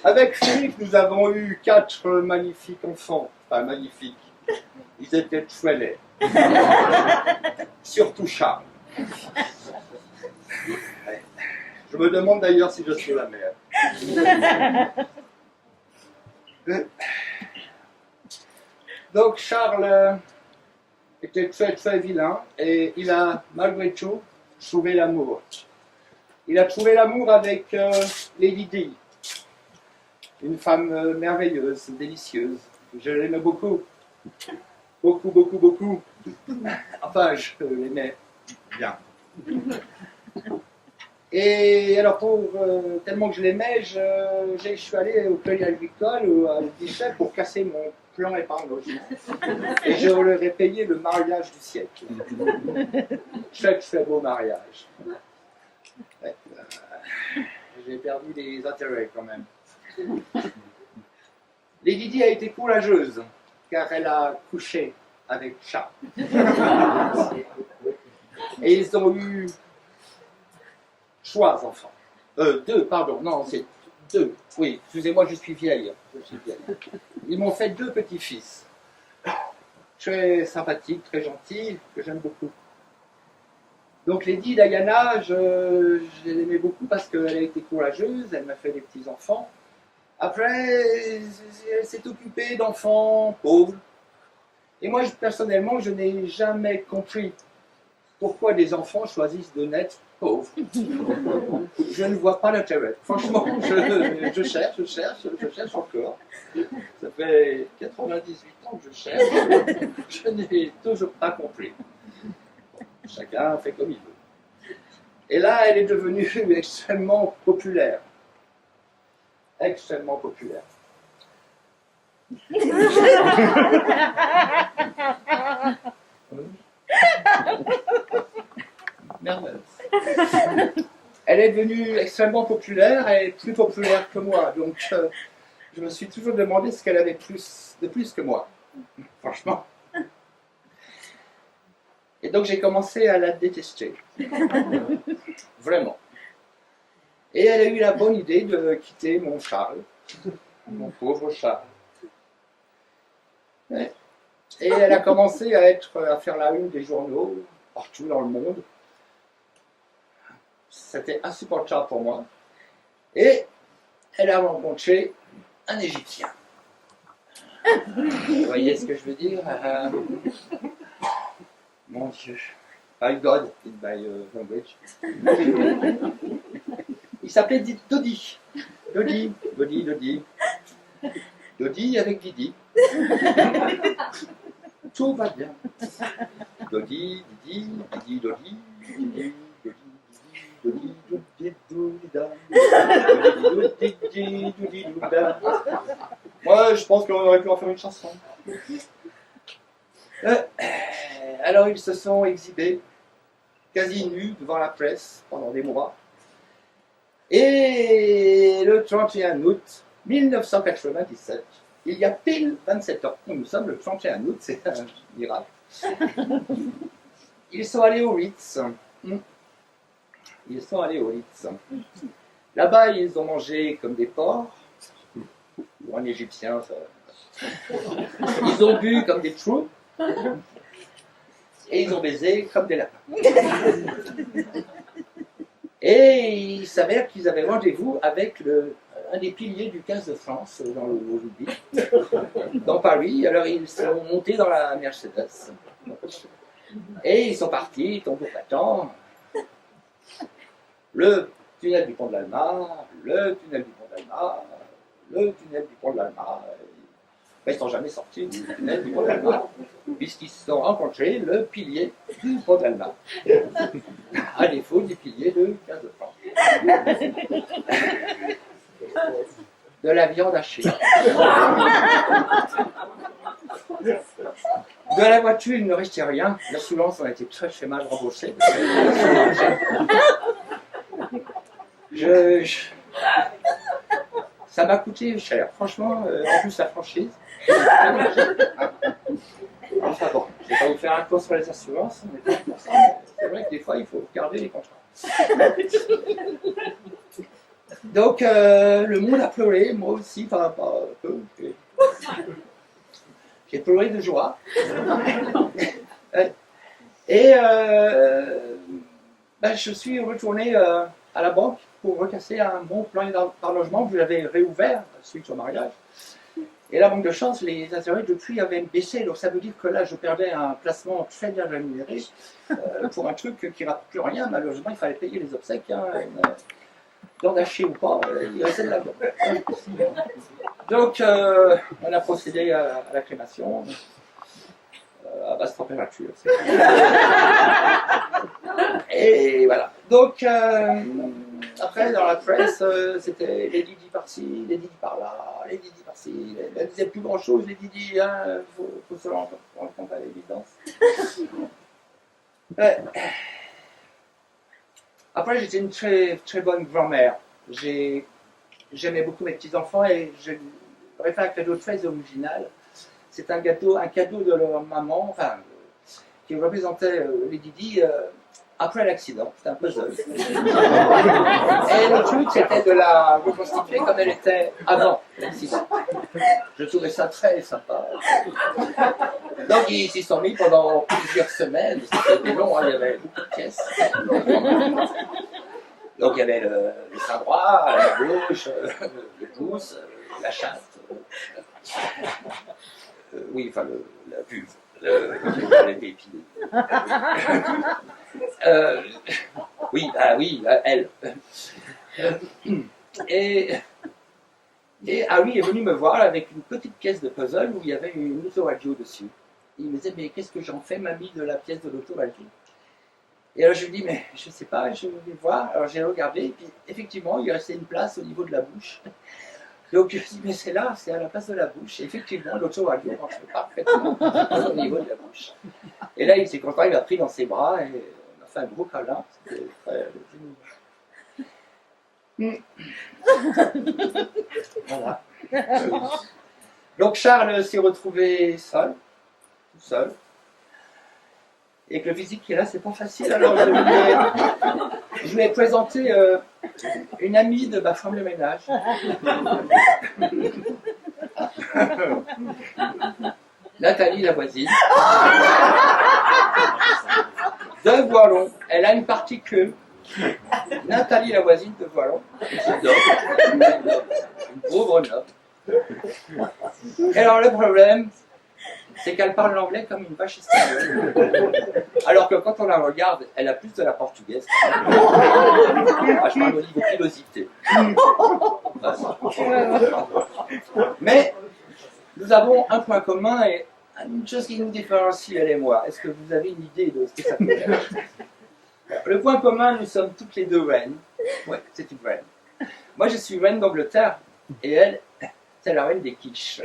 [SPEAKER 16] Avec Philippe, nous avons eu 4 magnifiques enfants. Enfin, magnifiques. Ils étaient très laids. Surtout Charles. Je me demande d'ailleurs si je suis la mère. Donc Charles était très très vilain et il a malgré tout trouvé l'amour. Il a trouvé l'amour avec Lady Di, une femme merveilleuse, délicieuse, Je l'aimais beaucoup. Beaucoup, beaucoup, beaucoup. Enfin, je l'aimais bien. Et alors, tellement que je l'aimais, je suis allé au Crédit Agricole ou à Guichet pour casser mon plan épargne logement. Et je leur ai payé le mariage du siècle. Très beau mariage. Ouais, j'ai perdu des intérêts quand même. Lady Di a été courageuse, car elle a couché avec Charles. Et ils ont eu 3 enfants. 2, pardon, non, c'est 2. Oui, excusez-moi, je suis vieille. Ils m'ont fait 2 petits-fils. Très sympathiques, très gentils, que j'aime beaucoup. Donc Lady Diana, je l'aimais beaucoup parce qu'elle a été courageuse, elle m'a fait des petits-enfants. Après, elle s'est occupée d'enfants pauvres. Et moi, personnellement, je n'ai jamais compris pourquoi des enfants choisissent de naître pauvres. Je ne vois pas l'intérêt. Franchement, je cherche encore. Ça fait 98 ans que je cherche. Je n'ai toujours pas compris. Chacun fait comme il veut. Et là, elle est devenue extrêmement populaire. Extrêmement populaire. Merveilleuse. Elle est devenue extrêmement populaire et plus populaire que moi. Donc, je me suis toujours demandé ce qu'elle avait de plus que moi. Franchement. Et donc, j'ai commencé à la détester. Vraiment. Et elle a eu la bonne idée de quitter mon Charles. Mon pauvre Charles. Ouais. Et elle a commencé à faire la une des journaux, partout dans le monde. C'était insupportable pour moi. Et elle a rencontré un Égyptien. Vous voyez ce que je veux dire? Mon Dieu. By God, in my language. Il s'appelait Dodi. Dodi. Dodi avec Didi. Tout va bien. Dodi, Didi, Didi, Dodi, Didi, Dodi, Dodi, Dodi, moi, je pense qu'on aurait pu en faire une chanson. Alors, ils se sont exhibés, quasi nus, devant la presse, pendant des mois. Et le 31 août 1997, il y a pile 27 ans, nous sommes le 31 août, c'est un miracle, ils sont allés au Ritz. Ils sont allés au Ritz. Là-bas, ils ont mangé comme des porcs. Pour un Égyptien, ça... Ils ont bu comme des trous. Et ils ont baisé comme des lapins. Et il s'avère qu'ils avaient rendez-vous avec un des piliers du 15 de France dans le rugby, dans Paris. Alors ils sont montés dans la Mercedes. Et ils sont partis, tambour battant. Le tunnel du pont de l'Alma, le tunnel du pont d'Alma, le tunnel du pont de l'Alma. Ils ne sont jamais sortis du tunnel du pont de l'Alma, puisqu'ils se sont rencontrés le pilier du pont de l'Alma, à défaut du pilier de 15 de France. De la viande hachée. De la voiture, il ne restait rien. L'assurance a été très mal remboursée. Ça m'a coûté cher, franchement, en plus la franchise. Enfin bon, je ne vais pas vous faire un cours sur les assurances, mais c'est vrai que des fois il faut garder les contrats. Donc le monde a pleuré, moi aussi, pas un peu. J'ai pleuré de joie. Et je suis retourné à la banque pour recasser un bon plan par logement que j'avais réouvert suite au mariage. Et la banque de chance, les intérêts depuis avaient baissé, donc ça veut dire que là je perdais un placement très bien rémunéré pour un truc qui ne rapporte plus rien. Malheureusement, il fallait payer les obsèques. Hein, haché ou pas, il restait de la viande. Donc, on a procédé à la crémation à basse température. Et voilà. Donc, après, dans la presse, c'était les Didi par-ci, les Didi par-là, les Didi par-ci. Elle disait plus grand-chose, les Didi, hein, faut se rendre compte à l'évidence. Après, j'étais une très, très bonne grand-mère. J'aimais beaucoup mes petits-enfants et je leur ai fait un cadeau très original. C'est un cadeau de leur maman, enfin, qui représentait les Didi après l'accident. C'était un puzzle. Et le truc, c'était de la reconstituer comme elle était avant l'accident. Je trouvais ça très sympa. Donc, ils s'y sont mis pendant plusieurs semaines. C'était long, hein, il y avait beaucoup de pièces. Donc, il y avait le sein droit, la gauche, le pouce, la chatte. Oui, enfin, la vulve. Elle était épilée. Oui, elle. Et Harry est venu me voir avec une petite pièce de puzzle où il y avait une autoradio dessus. Il me disait, mais qu'est-ce que j'en fais, mamie, de la pièce de l'autoradio? Et alors je lui dis, mais je ne sais pas, je vais voir. Alors j'ai regardé, et puis effectivement, il restait une place au niveau de la bouche. Donc je me dis, mais c'est là, c'est à la place de la bouche. Et effectivement, l'autoradio marche parfaitement au niveau de la bouche. Et là, il s'est content, il m'a pris dans ses bras et on a fait un gros câlin. C'était très génial. Voilà. Donc Charles s'est retrouvé seul, tout seul. Et que le physique qui est là, c'est pas facile. Alors je lui ai présenté une amie de ma femme de ménage. Nathalie, la voisine. De Voilon. Elle a une partie queue. Nathalie, la voisine de Voilon. Une pauvre noble. Et alors le problème, c'est qu'elle parle l'anglais comme une vache espagnole. Alors que quand on la regarde, elle a plus de la portugaise. Ah, je parle au niveau pilosité. Mais nous avons un point commun et une chose qui nous différencie, elle et moi. Est-ce que vous avez une idée de ce que ça peut être? Le point commun, nous sommes toutes les deux reines. Oui, c'est une reine. Moi, je suis reine d'Angleterre et elle, c'est la reine des quiches.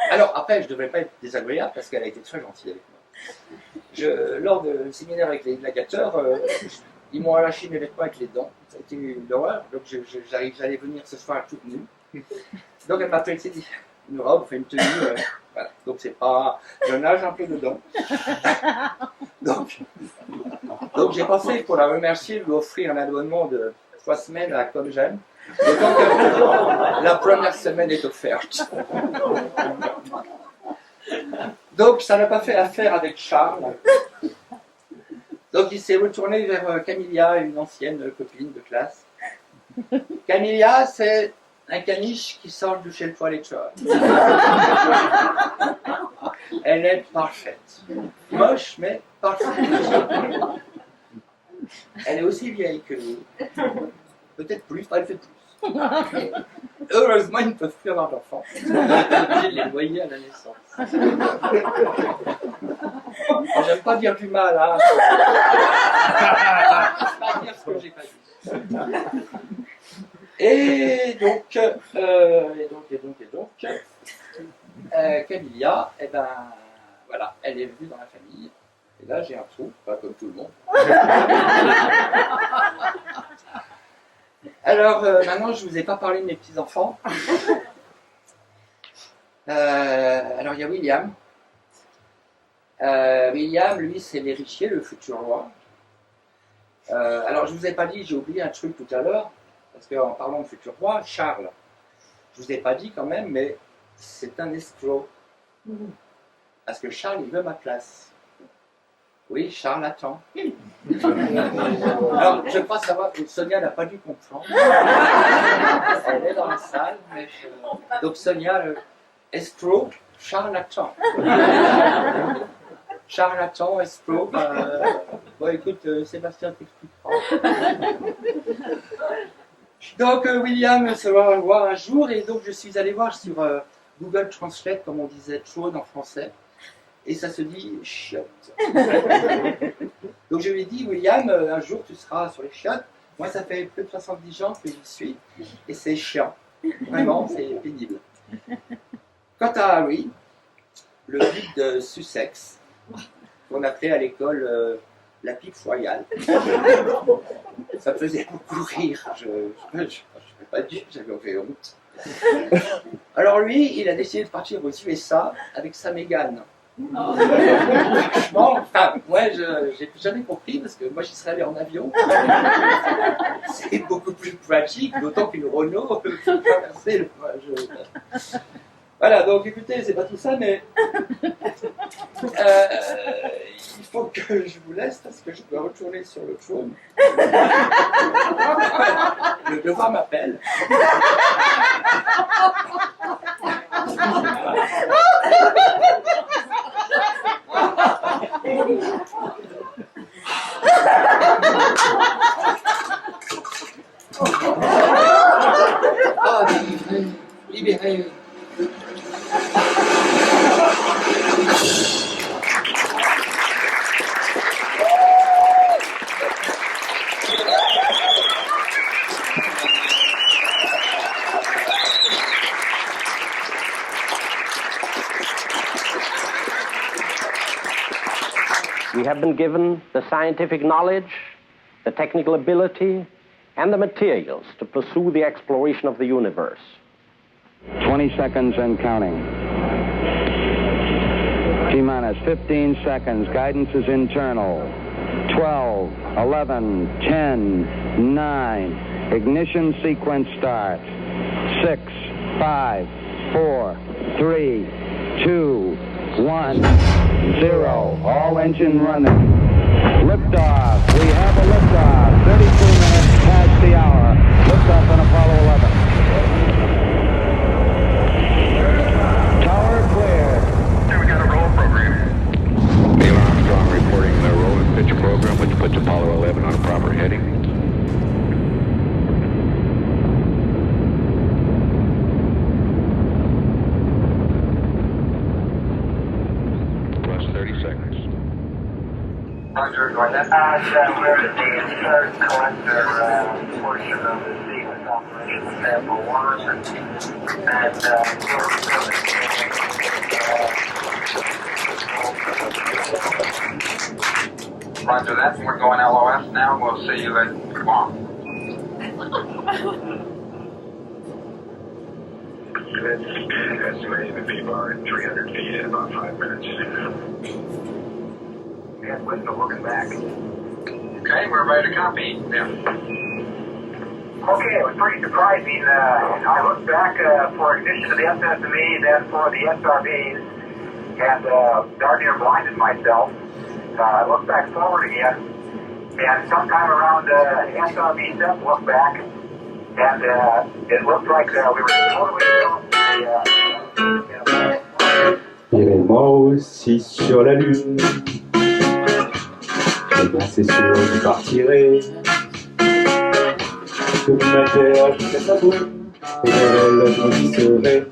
[SPEAKER 16] Alors, après, je ne devrais pas être désagréable parce qu'elle a été très gentille avec moi. Lors du séminaire avec les gladiateurs, ils m'ont arraché mes vêtements avec les dents. Ça a été une horreur. Donc, j'allais venir ce soir toute nue. Donc, elle m'a fait une robe, enfin une tenue. Voilà. Donc, c'est pas. Je nage un peu dedans. Donc j'ai pensé, pour la remercier, lui offrir un abonnement de 3 semaines à Comme J'aime. D'autant que la première semaine est offerte. Donc ça n'a pas fait affaire avec Charles. Donc il s'est retourné vers Camilla, une ancienne copine de classe. Camilla, c'est un caniche qui sort de chez le toiletteur. Elle est parfaite. Moche, mais parfaite. Elle est aussi vieille que nous. Peut-être plus, elle fait plus. Heureusement, ils ne peuvent plus avoir d'enfants. On est obligé de les noyer à la naissance. J'aime pas dire du mal, hein. Pas dire ce que j'ai pas dit. Et donc, Camilla, eh ben, voilà, elle est venue dans la famille. Et là, j'ai un trou, pas comme tout le monde. Alors, maintenant, je ne vous ai pas parlé de mes petits-enfants. Alors, il y a William. William, lui, c'est l'héritier, le futur roi. Alors, je ne vous ai pas dit, j'ai oublié un truc tout à l'heure, parce qu'en parlant de futur roi, Charles, je ne vous ai pas dit quand même, mais c'est un escroc. Parce que Charles, il veut ma place. Oui, Charles attend. Alors, je crois savoir que Sonia n'a pas dû comprendre. Elle est dans la salle, mais donc Sonia, escroc, Charles attend. charlatan, escroc. Bon, écoute, Sébastien t'expliquera. Donc, William se va voir un jour, et donc je suis allé voir sur Google Translate, comme on disait trône en français, et ça se dit chiotte. Donc je lui ai dit, William, un jour tu seras sur les chiottes. Moi, ça fait plus de 70 ans que j'y suis, et c'est chiant. Vraiment, c'est pénible. Quant à Harry, le duc de Sussex, qu'on appelait à l'école la pipe royale, ça me faisait beaucoup rire. Je ne peux pas dire, j'avais honte. Alors lui, il a décidé de partir aux USA avec sa Mégane. Franchement, enfin, moi, j'ai jamais compris, parce que moi, j'y serais allé en avion. C'est beaucoup plus pratique, d'autant qu'une Renault peut traverser le... Voilà, donc écoutez, c'est pas tout ça, mais il faut que je vous laisse, parce que je dois retourner sur le trône. Le devoir m'appelle. Ah, libéré.
[SPEAKER 17] We have been given the scientific knowledge, the technical ability, and the materials to pursue the exploration of the universe.
[SPEAKER 18] 20 seconds and counting. T-minus 15 seconds. Guidance is internal. 12, 11, 10, 9. Ignition sequence start. 6, 5, 4, 3, 2, 1, 0. All engine running. Liftoff. We have a liftoff. 32 minutes past the hour. Liftoff on Apollo 11. Tower clear.
[SPEAKER 19] We got a roll program. Neil Armstrong reporting the roll and pitch program, which puts Apollo 11 on a proper heading.
[SPEAKER 20] Roger, Gordon. We're at the third collector portion of the sequence operation sample 1, and
[SPEAKER 19] Roger that. We're going LOS now. We'll see you at Guam.
[SPEAKER 20] It's estimating the V-bar at 300 feet in about 5 minutes. Yes, Whistler, looking back.
[SPEAKER 19] Okay, we're ready to copy. Yeah.
[SPEAKER 20] Okay, it was pretty surprising. I looked back for ignition of the SSME, then for the SRBs, and darn near blinded myself. I looked back forward again, and sometime around SRB 7, looked back, and it looked like we were totally
[SPEAKER 21] Irai-moi aussi sur la Lune. Eh bien c'est sûr, je partirai. Sur ma terre jusqu'à sa brune, et elle grandisserait.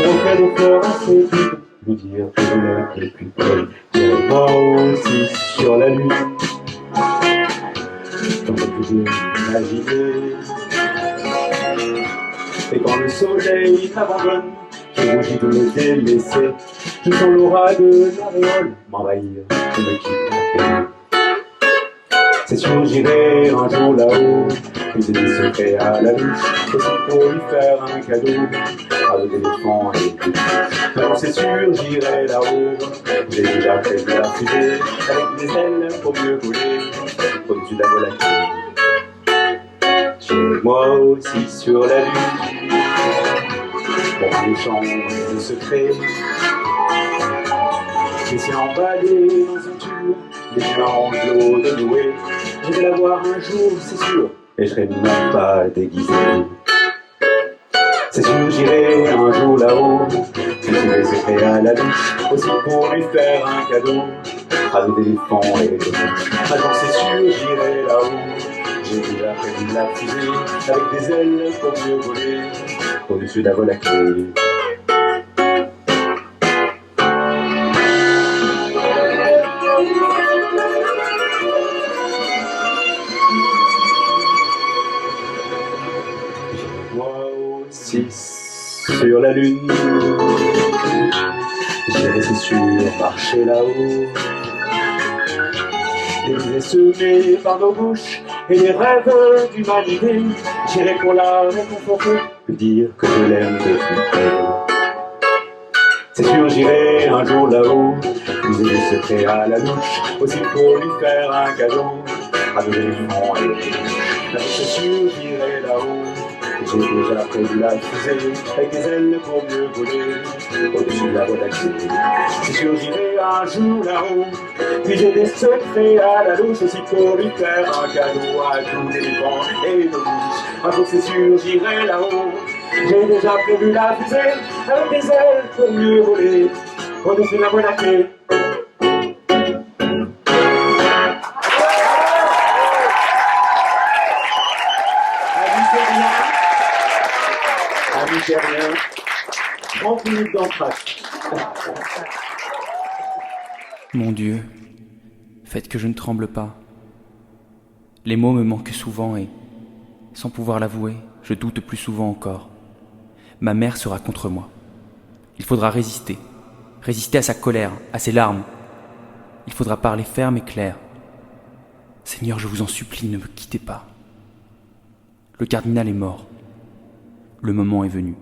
[SPEAKER 21] Auprès des fleurs assez vides, lui dire que je l'aime depuis peu. Irai-moi aussi sur la Lune. Comme je pouvais imaginer. Et quand le soleil t'abandonne, je rougis de me délaisser. Je sens l'aura de l'auréole m'envahir, je me quitte. C'est sûr, j'irai un jour là-haut, puiser des secrets à la louche, aussi pour lui faire un cadeau, avec l'éléphant et tout. Non, c'est sûr, j'irai là-haut, j'ai déjà fait de la fusée, avec des ailes pour mieux voler, au-dessus de la volatile. J'irai moi aussi sur la lune, pour l'échange de secrets. Laissez emballer dans un tube, les géants de l'eau de Noé. Je vais la voir un jour, c'est sûr, et je serai même pas déguisé. C'est sûr, j'irai un jour là-haut, puiser les secrets à la douche, aussi pour lui faire un cadeau, radeau d'éléphant et de mouche. Maintenant c'est sûr, j'irai là-haut. J'ai déjà prévu la fusée avec des ailes pour mieux voler au-dessus de la Voie lactée. Moi aussi sur la lune, j'irai c'est sûr marcher là-haut. Des idées semées par nos bouches et les rêves d'humanité, j'irai pour la réconforter, lui dire que je l'aime de plus près. C'est sûr, j'irai un jour là-haut, puiser des secrets à la louche, aussi pour lui faire un cadeau, à de l'éléphant et de mouche. C'est sûr, j'irai là-haut. J'ai déjà prévu la fusée avec des ailes pour mieux voler au-dessus de la Voie lactée. C'est sûr, j'irai un jour là-haut, puis j'ai des secrets à la louche aussi pour lui faire un cadeau à tous les éléphants et de mouches. Un jour, c'est sûr, j'irai là-haut. J'ai déjà prévu la fusée avec des ailes pour mieux voler au-dessus de la Voie lactée. Terrien, 30 minutes d'entracte.
[SPEAKER 1] Mon Dieu, faites que je ne tremble pas. Les mots me manquent souvent et, sans pouvoir l'avouer, je doute plus souvent encore. Ma mère sera contre moi. Il faudra résister à sa colère, à ses larmes. Il faudra parler ferme et clair. Seigneur, je vous en supplie, ne me quittez pas. Le cardinal est mort. Le moment est venu.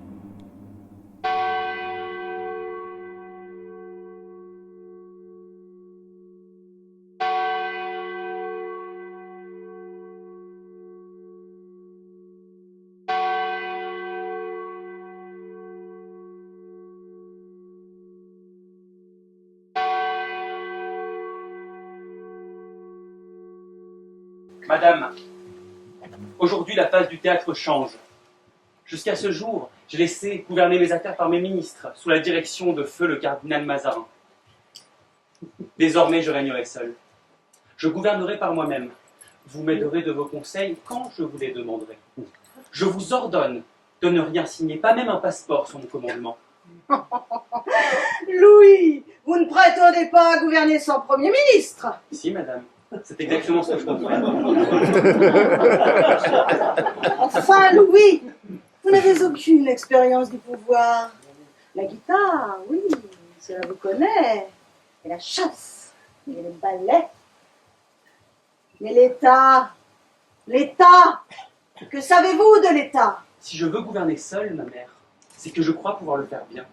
[SPEAKER 11] Madame, aujourd'hui la phase du théâtre change. Jusqu'à ce jour, j'ai laissé gouverner mes affaires par mes ministres, sous la direction de feu le cardinal Mazarin. Désormais, je régnerai seul. Je gouvernerai par moi-même. Vous m'aiderez de vos conseils quand je vous les demanderai. Je vous ordonne de ne rien signer, pas même un passeport sur mon commandement.
[SPEAKER 12] Louis, vous ne prétendez pas à gouverner sans Premier ministre?
[SPEAKER 11] Si, madame. C'est exactement ce que je compte faire.
[SPEAKER 12] Enfin, Louis, vous n'avez aucune expérience du pouvoir. La guitare, oui, cela vous connaît. Et la chasse, et le ballet. Mais l'État, que savez-vous de l'État?
[SPEAKER 11] Si je veux gouverner seul, ma mère, c'est que je crois pouvoir le faire bien.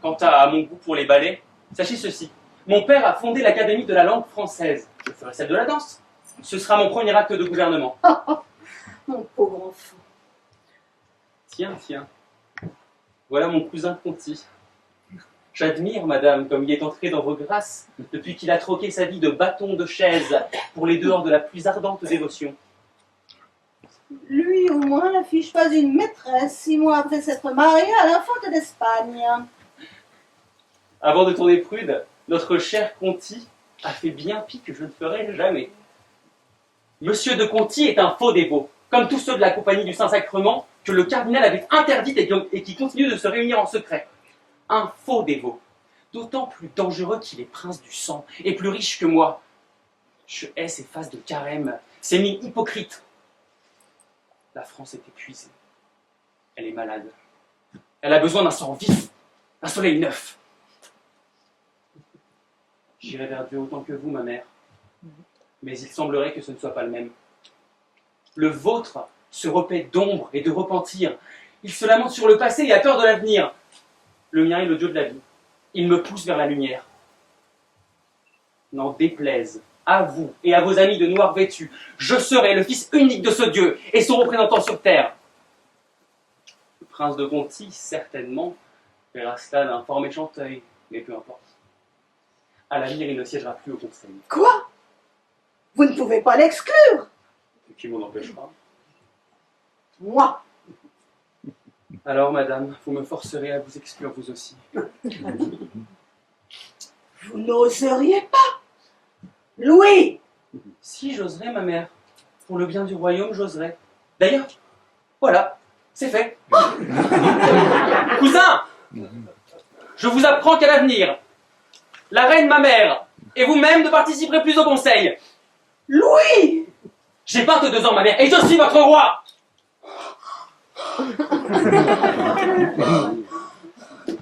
[SPEAKER 11] Quant à mon goût pour les ballets, sachez ceci. Mon père a fondé l'Académie de la langue française. Je ferai celle de la danse. Ce sera mon premier acte de gouvernement.
[SPEAKER 12] Mon pauvre enfant.
[SPEAKER 11] Tiens. Voilà mon cousin Conti. J'admire, madame, comme il est entré dans vos grâces depuis qu'il a troqué sa vie de bâton de chaise pour les dehors de la plus ardente dévotion.
[SPEAKER 12] Lui, au moins, n'affiche pas une maîtresse 6 mois après s'être marié à l'infante d'Espagne.
[SPEAKER 11] Avant de tourner prude, notre cher Conti a fait bien pis que je ne ferai jamais. Monsieur de Conti est un faux dévot, comme tous ceux de la Compagnie du Saint-Sacrement que le cardinal avait interdite et qui continuent de se réunir en secret. Un faux dévot, d'autant plus dangereux qu'il est prince du sang et plus riche que moi. Je hais ces faces de carême, ces mines hypocrites. La France est épuisée. Elle est malade. Elle a besoin d'un sang vif, d'un soleil neuf. J'irai vers Dieu autant que vous, ma mère. Mais il semblerait que ce ne soit pas le même. Le vôtre se repaît d'ombre et de repentir. Il se lamente sur le passé et a peur de l'avenir. Le mien est le Dieu de la vie. Il me pousse vers la lumière. N'en déplaise à vous et à vos amis de noir vêtus, je serai le fils unique de ce Dieu et son représentant sur terre. Le prince de Conti, certainement, verra cela d'un fort méchant œil, mais peu importe. À l'avenir, il ne siégera plus au conseil.
[SPEAKER 12] Quoi? Vous ne pouvez pas l'exclure?
[SPEAKER 11] Qui m'en empêchera?
[SPEAKER 12] Moi?
[SPEAKER 11] Alors, madame, vous me forcerez à vous exclure vous aussi.
[SPEAKER 12] Vous n'oseriez pas?
[SPEAKER 5] Louis!
[SPEAKER 11] Si j'oserais, ma mère. Pour le bien du royaume, j'oserais. D'ailleurs, voilà, c'est fait. Cousin, je vous apprends qu'à l'avenir, la reine, ma mère, et vous-même ne participerez plus au conseil.
[SPEAKER 5] Louis!
[SPEAKER 11] J'ai 22 ans, ma mère, et je suis votre roi.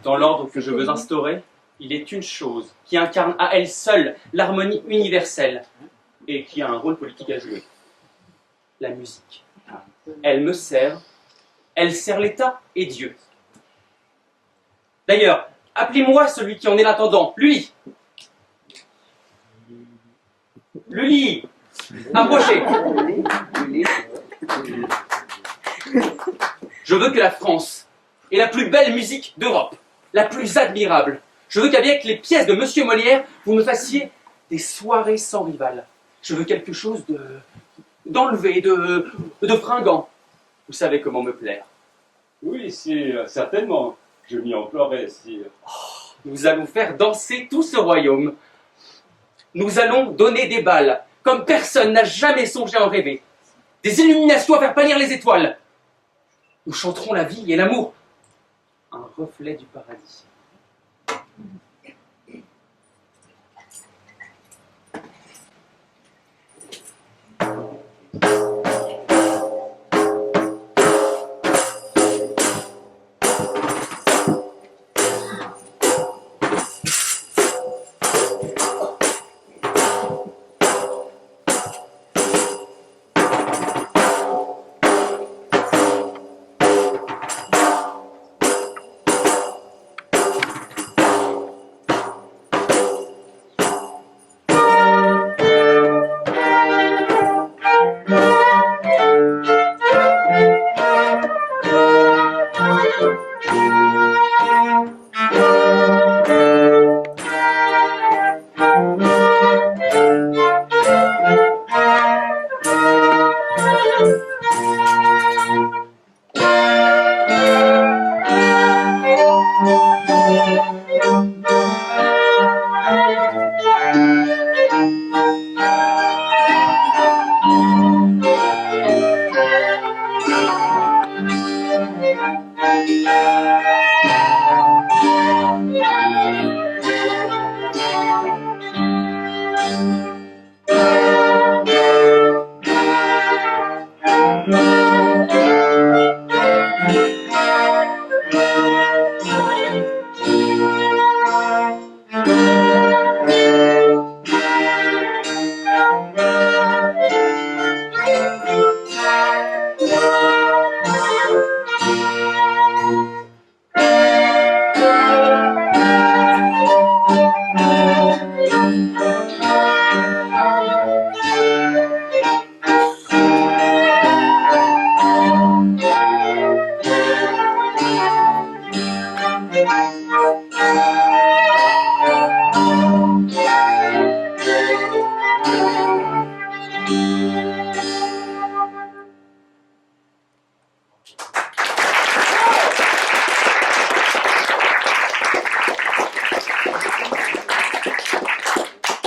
[SPEAKER 11] Dans l'ordre que je veux instaurer, il est une chose qui incarne à elle seule l'harmonie universelle et qui a un rôle politique à jouer. La musique. Elle me sert, elle sert l'État et Dieu. D'ailleurs, appelez-moi celui qui en est l'intendant, lui. Lully, approchez. Je veux que la France ait la plus belle musique d'Europe, la plus admirable. Je veux qu'avec les pièces de Monsieur Molière, vous me fassiez des soirées sans rival. Je veux quelque chose d'enlevé, de fringant. Vous savez comment me plaire.
[SPEAKER 21] Oui, sire, certainement. Je m'y emploierai, sire.
[SPEAKER 11] Nous allons faire danser tout ce royaume. Nous allons donner des bals, comme personne n'a jamais songé à en rêver. Des illuminations à faire pâlir les étoiles. Nous chanterons la vie et l'amour. Un reflet du paradis.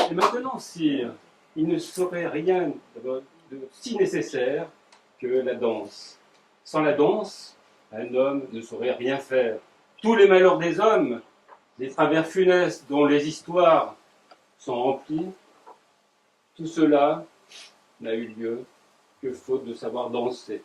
[SPEAKER 21] Et maintenant, sire, il ne saurait rien de si nécessaire que la danse. Sans la danse, un homme ne saurait rien faire. Tous les malheurs des hommes, les travers funestes dont les histoires sont remplies, tout cela n'a eu lieu que faute de savoir danser.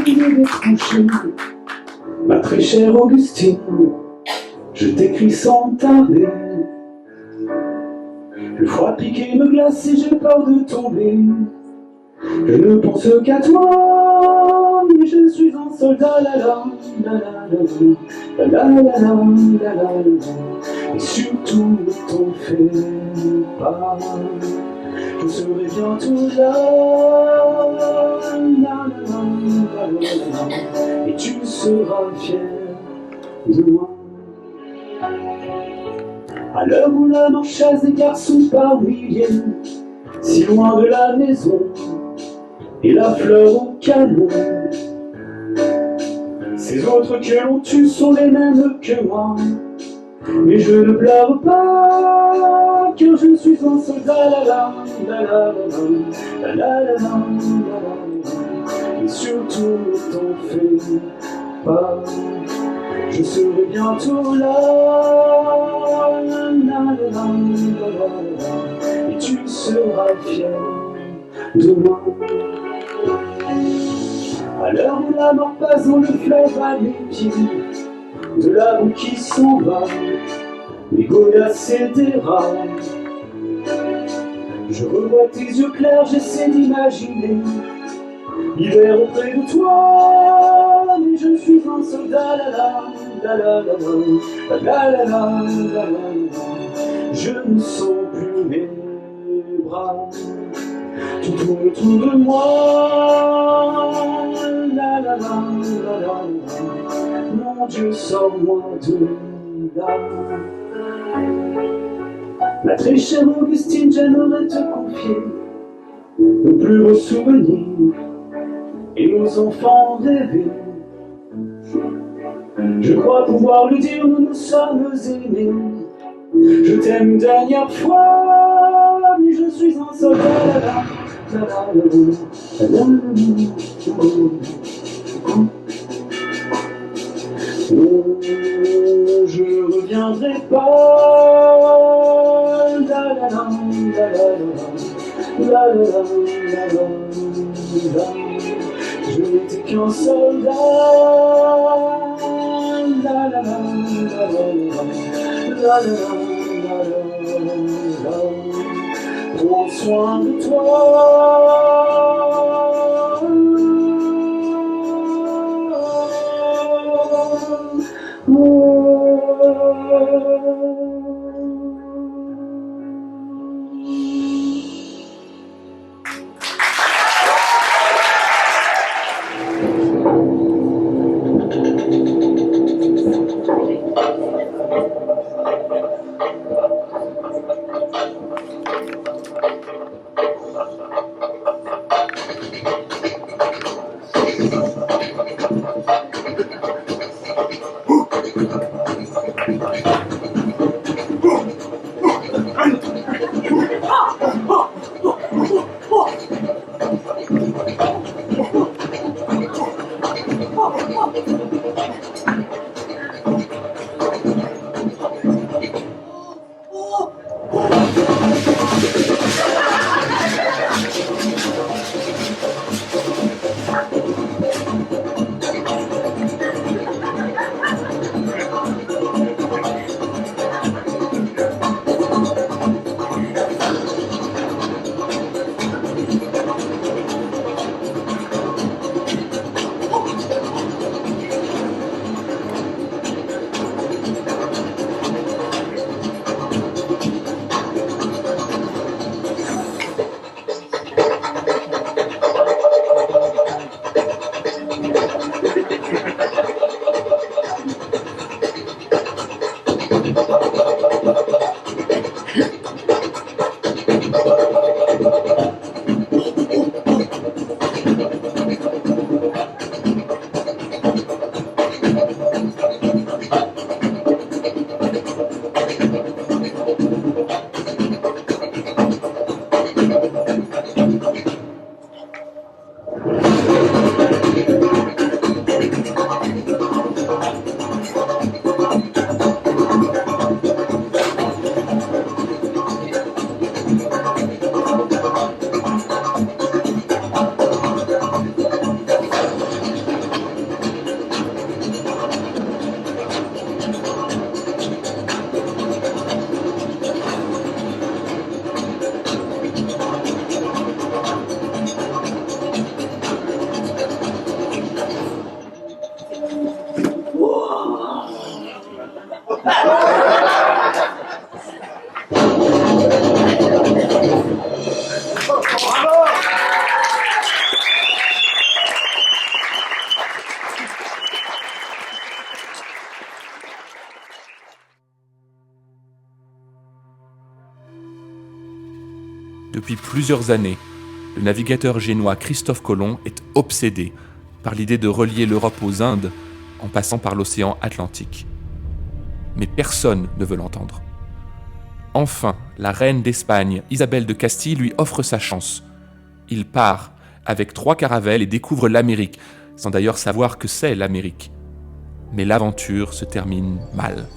[SPEAKER 21] prier d'être couché. Ma très chère Augustine, je t'écris sans tarder. Le froid piqué me glace et j'ai peur de tomber. Je ne pense qu'à toi, mais je suis un soldat, la la la la la la la la la la la. Et surtout ne t'en fais pas, je serai bientôt là, la la la la la, et tu seras fier de moi. À l'heure où la marchasse des garçons par milliers, si loin de la maison, et la fleur au canon. Ces autres que l'on tue sont les mêmes que moi, mais je ne pleure pas, car je suis un soldat, la la la la la la la la la. Et surtout ne t'en fais pas, je serai bientôt là, la la la la, et tu seras fier de moi. À l'heure où la mort passe dans le fleuve à mes pieds, de la boue qui s'en va, les godasses et des rails. Je revois tes yeux clairs, j'essaie d'imaginer l'hiver auprès de toi, mais je suis un soldat, la la la la la la la la la la. Je ne sens plus mes bras, tout tourne autour de moi, la la la la la la. Mon Dieu, sors-moi de là. Ma très chère Augustine, j'aimerais te confier nos plus beaux souvenirs et nos enfants rêvés. Je crois pouvoir le dire, nous nous sommes aimés. Je t'aime une dernière fois, mais je suis un soldat, la la la la la la la. Je reviendrai pas, la la la la la la la la. Je n'étais qu'un soldat, la la la la la la la. Prends soin de toi.
[SPEAKER 3] Depuis plusieurs années, le navigateur génois Christophe Colomb est obsédé par l'idée de relier l'Europe aux Indes en passant par l'océan Atlantique. Mais personne ne veut l'entendre. Enfin, la reine d'Espagne, Isabelle de Castille, lui offre sa chance. Il part avec 3 caravelles et découvre l'Amérique, sans d'ailleurs savoir que c'est l'Amérique. Mais l'aventure se termine mal.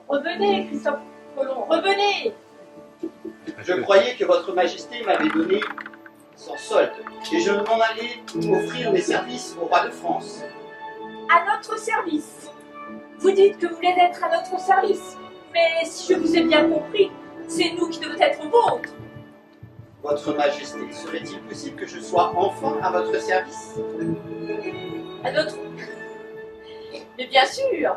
[SPEAKER 2] Revenez, Christophe Colomb, revenez!
[SPEAKER 7] Je croyais que votre majesté m'avait donné son solde, et je m'en allais offrir mes services au roi de France.
[SPEAKER 2] À notre service. Vous dites que vous voulez être à notre service, mais si je vous ai bien compris, c'est nous qui devons être vôtres.
[SPEAKER 7] Votre majesté, serait-il possible que je sois enfin à votre service?
[SPEAKER 2] À notre... Mais bien sûr!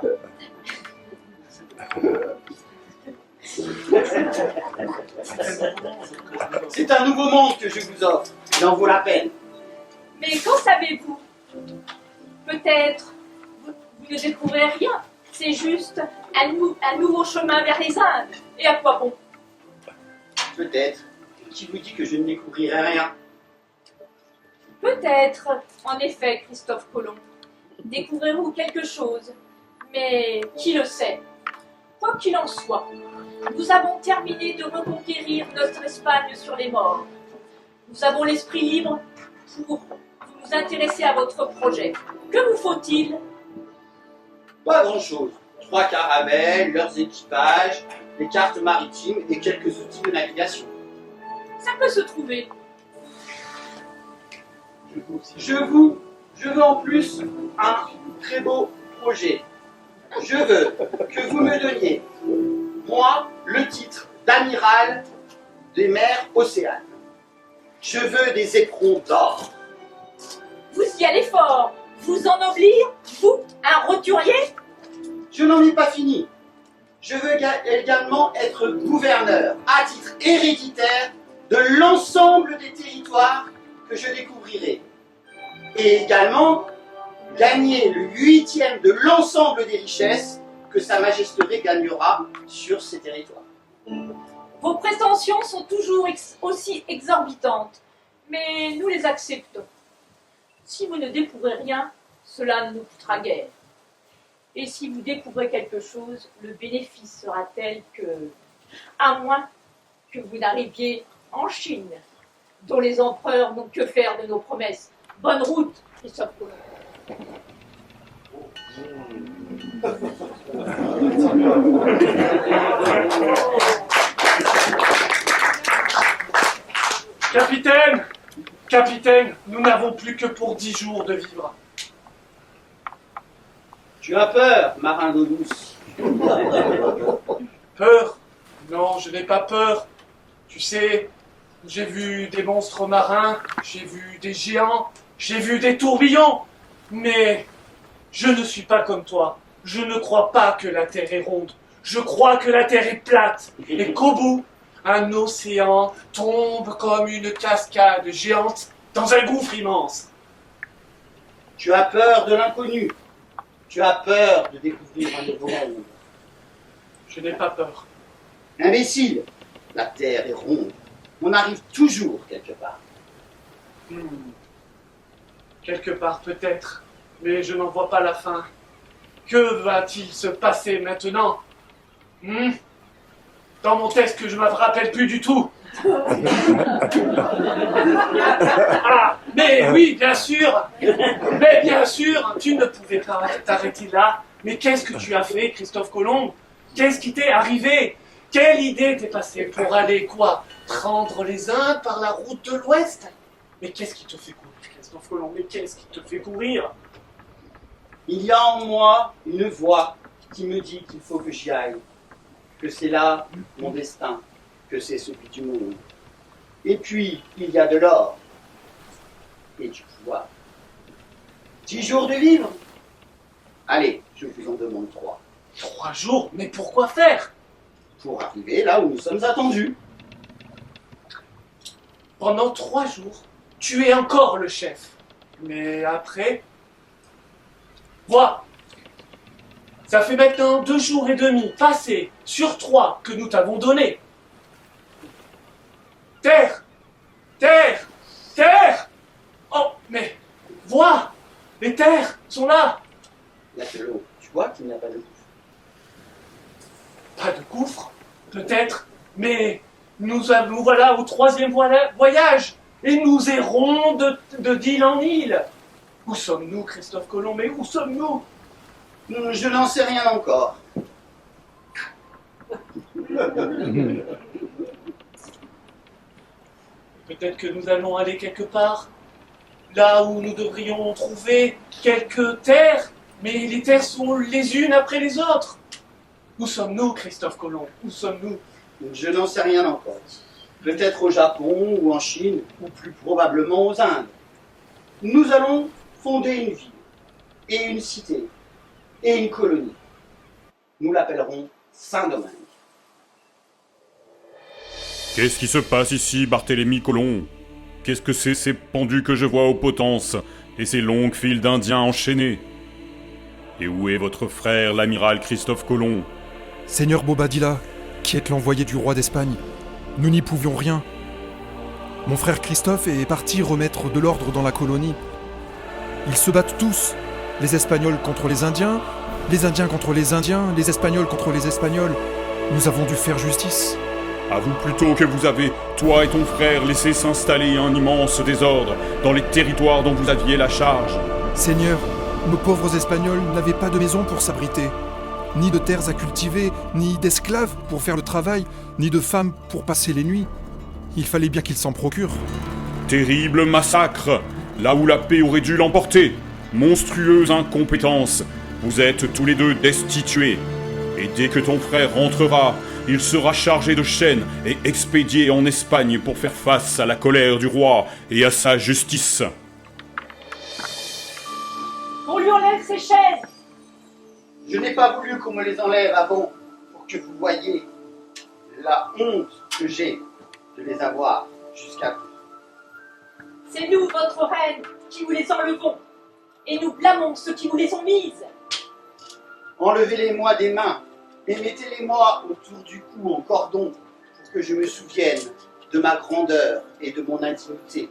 [SPEAKER 7] C'est un nouveau monde que je vous offre, il en vaut la peine.
[SPEAKER 2] Mais qu'en savez-vous? Peut-être vous ne découvrez rien, c'est juste un nouveau chemin vers les Indes. Et à quoi bon?
[SPEAKER 7] Peut-être. Qui vous dit que je ne découvrirai rien?
[SPEAKER 2] Peut-être, en effet, Christophe Colomb. Découvrirez-vous quelque chose, mais qui le sait? Quoi qu'il en soit, nous avons terminé de reconquérir notre Espagne sur les morts. Nous avons l'esprit libre pour nous intéresser à votre projet. Que vous faut-il?
[SPEAKER 7] Pas grand-chose. 3 caravelles, leurs équipages, des cartes maritimes et quelques outils de navigation.
[SPEAKER 2] Ça peut se trouver.
[SPEAKER 7] Je veux en plus un très beau projet. Je veux que vous me donniez, moi, le titre d'amiral des mers océanes. Je veux des éperons d'or.
[SPEAKER 2] Vous y allez fort. Vous ennoblir, vous, un roturier?
[SPEAKER 7] Je n'en ai pas fini. Je veux également être gouverneur, à titre héréditaire, de l'ensemble des territoires que je découvrirai. Et également gagner le 8e de l'ensemble des richesses que Sa Majesté gagnera sur ces territoires.
[SPEAKER 2] Vos prétentions sont toujours aussi exorbitantes, mais nous les acceptons. Si vous ne découvrez rien, cela ne nous coûtera guère. Et si vous découvrez quelque chose, le bénéfice sera tel que, à moins que vous n'arriviez en Chine, dont les empereurs n'ont que faire de nos promesses. Bonne route, Christophe Colomb.
[SPEAKER 11] Capitaine, nous n'avons plus que pour 10 jours de vivre.
[SPEAKER 7] Tu as peur, marin d'eau douce?
[SPEAKER 11] Peur? Non, je n'ai pas peur. Tu sais, j'ai vu des monstres marins, j'ai vu des géants, j'ai vu des tourbillons, mais je ne suis pas comme toi. Je ne crois pas que la Terre est ronde. Je crois que la Terre est plate et qu'au bout, un océan tombe comme une cascade géante dans un gouffre immense.
[SPEAKER 7] Tu as peur de l'inconnu. Tu as peur de découvrir un nouveau monde.
[SPEAKER 11] Je n'ai pas peur.
[SPEAKER 7] Imbécile, la Terre est ronde. On arrive toujours quelque part.
[SPEAKER 11] Quelque part peut-être, mais je n'en vois pas la fin. Que va-t-il se passer maintenant? Dans mon texte que je ne me rappelle plus du tout. Ah, mais oui, bien sûr. Mais bien sûr, tu ne pouvais pas t'arrêter là. Mais qu'est-ce que tu as fait, Christophe Colomb? Qu'est-ce qui t'est arrivé? Quelle idée t'est passée pour aller, quoi? Prendre les Indes par la route de l'Ouest? Mais qu'est-ce qui te fait courir, Christophe Colomb? Mais qu'est-ce qui te fait courir?
[SPEAKER 7] Il y a en moi une voix qui me dit qu'il faut que j'y aille, que c'est là mon destin. que c'est celui du monde. Et puis, il y a de l'or et du pouvoir. 10 jours de vivre. Allez, je vous en demande 3.
[SPEAKER 11] 3 jours? Mais pourquoi faire?
[SPEAKER 7] Pour arriver là où nous sommes attendus.
[SPEAKER 11] Pendant 3 jours, tu es encore le chef. Mais après... Vois, ça fait maintenant 2 jours et demi passés sur 3 que nous t'avons donné. Terre! Terre! Terre! Oh, mais vois! Les terres sont là!
[SPEAKER 7] Il y a de l'eau. Tu vois qu'il n'y a pas de gouffre.
[SPEAKER 11] Pas de gouffre? Peut-être, mais nous voilà au 3e voyage et nous errons d'île en île. Où sommes-nous, Christophe Colomb? Mais où sommes-nous?
[SPEAKER 7] Je n'en sais rien encore.
[SPEAKER 11] Peut-être que nous allons aller quelque part, là où nous devrions trouver quelques terres, mais les terres sont les unes après les autres. Où sommes-nous, Christophe Colomb? Où sommes-nous?
[SPEAKER 7] Je n'en sais rien encore. Peut-être au Japon ou en Chine, ou plus probablement aux Indes. Nous allons fonder une ville, et une cité, et une colonie. Nous l'appellerons Saint-Domingue.
[SPEAKER 8] Qu'est-ce qui se passe ici, Barthélemy Colomb? Qu'est-ce que c'est ces pendus que je vois aux potences, et ces longues files d'Indiens enchaînés? Et où est votre frère, l'amiral Christophe Colomb?
[SPEAKER 4] Seigneur Bobadilla, qui êtes l'envoyé du roi d'Espagne, nous n'y pouvions rien. Mon frère Christophe est parti remettre de l'ordre dans la colonie. Ils se battent tous, les Espagnols contre les Indiens contre les Indiens, les Espagnols contre les Espagnols. Nous avons dû faire justice.
[SPEAKER 8] Avoue plutôt que vous avez, toi et ton frère, laissé s'installer un immense désordre dans les territoires dont vous aviez la charge.
[SPEAKER 4] Seigneur, nos pauvres Espagnols n'avaient pas de maison pour s'abriter, ni de terres à cultiver, ni d'esclaves pour faire le travail, ni de femmes pour passer les nuits. Il fallait bien qu'ils s'en procurent.
[SPEAKER 8] Terrible massacre, là où la paix aurait dû l'emporter. Monstrueuse incompétence, vous êtes tous les deux destitués. Et dès que ton frère rentrera, il sera chargé de chaînes et expédié en Espagne pour faire face à la colère du roi et à sa justice.
[SPEAKER 2] On lui enlève ses chaises.
[SPEAKER 7] Je n'ai pas voulu qu'on me les enlève avant, pour que vous voyiez la honte que j'ai de les avoir jusqu'à vous.
[SPEAKER 2] C'est nous, votre reine, qui vous les enlevons. Et nous blâmons ceux qui vous les ont mises.
[SPEAKER 7] Enlevez-les-moi des mains et mettez-les-moi autour du cou en cordon pour que je me souvienne de ma grandeur et de mon intimité.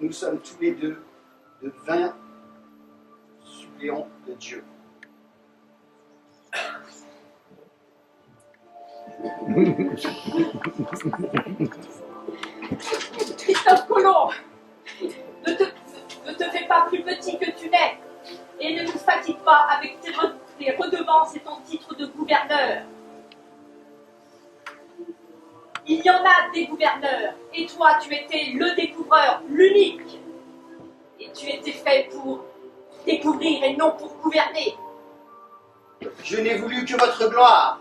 [SPEAKER 7] Nous sommes tous les deux de 20 suppléants de Dieu.
[SPEAKER 2] Christophe Colomb, ne te fais pas plus petit que tu n'es et ne nous fatigue pas avec tes redevances et ton titre de gouverneur. Il y en a des gouverneurs, et toi tu étais le découvreur, l'unique. Et tu étais fait pour découvrir et non pour gouverner.
[SPEAKER 7] Je n'ai voulu que votre gloire.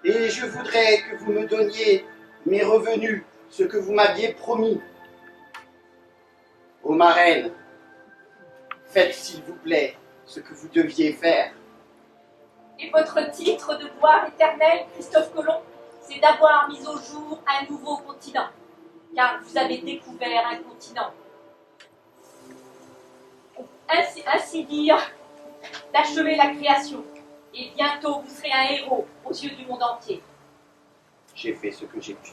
[SPEAKER 7] Et je voudrais que vous me donniez mes revenus, ce que vous m'aviez promis. Ô ma reine, faites s'il vous plaît ce que vous deviez faire.
[SPEAKER 2] Et votre titre de gloire éternelle, Christophe Colomb, c'est d'avoir mis au jour un nouveau continent, car vous avez découvert un continent. Ainsi dire, d'achever la création, et bientôt vous serez un héros aux yeux du monde entier.
[SPEAKER 7] J'ai fait ce que j'ai pu.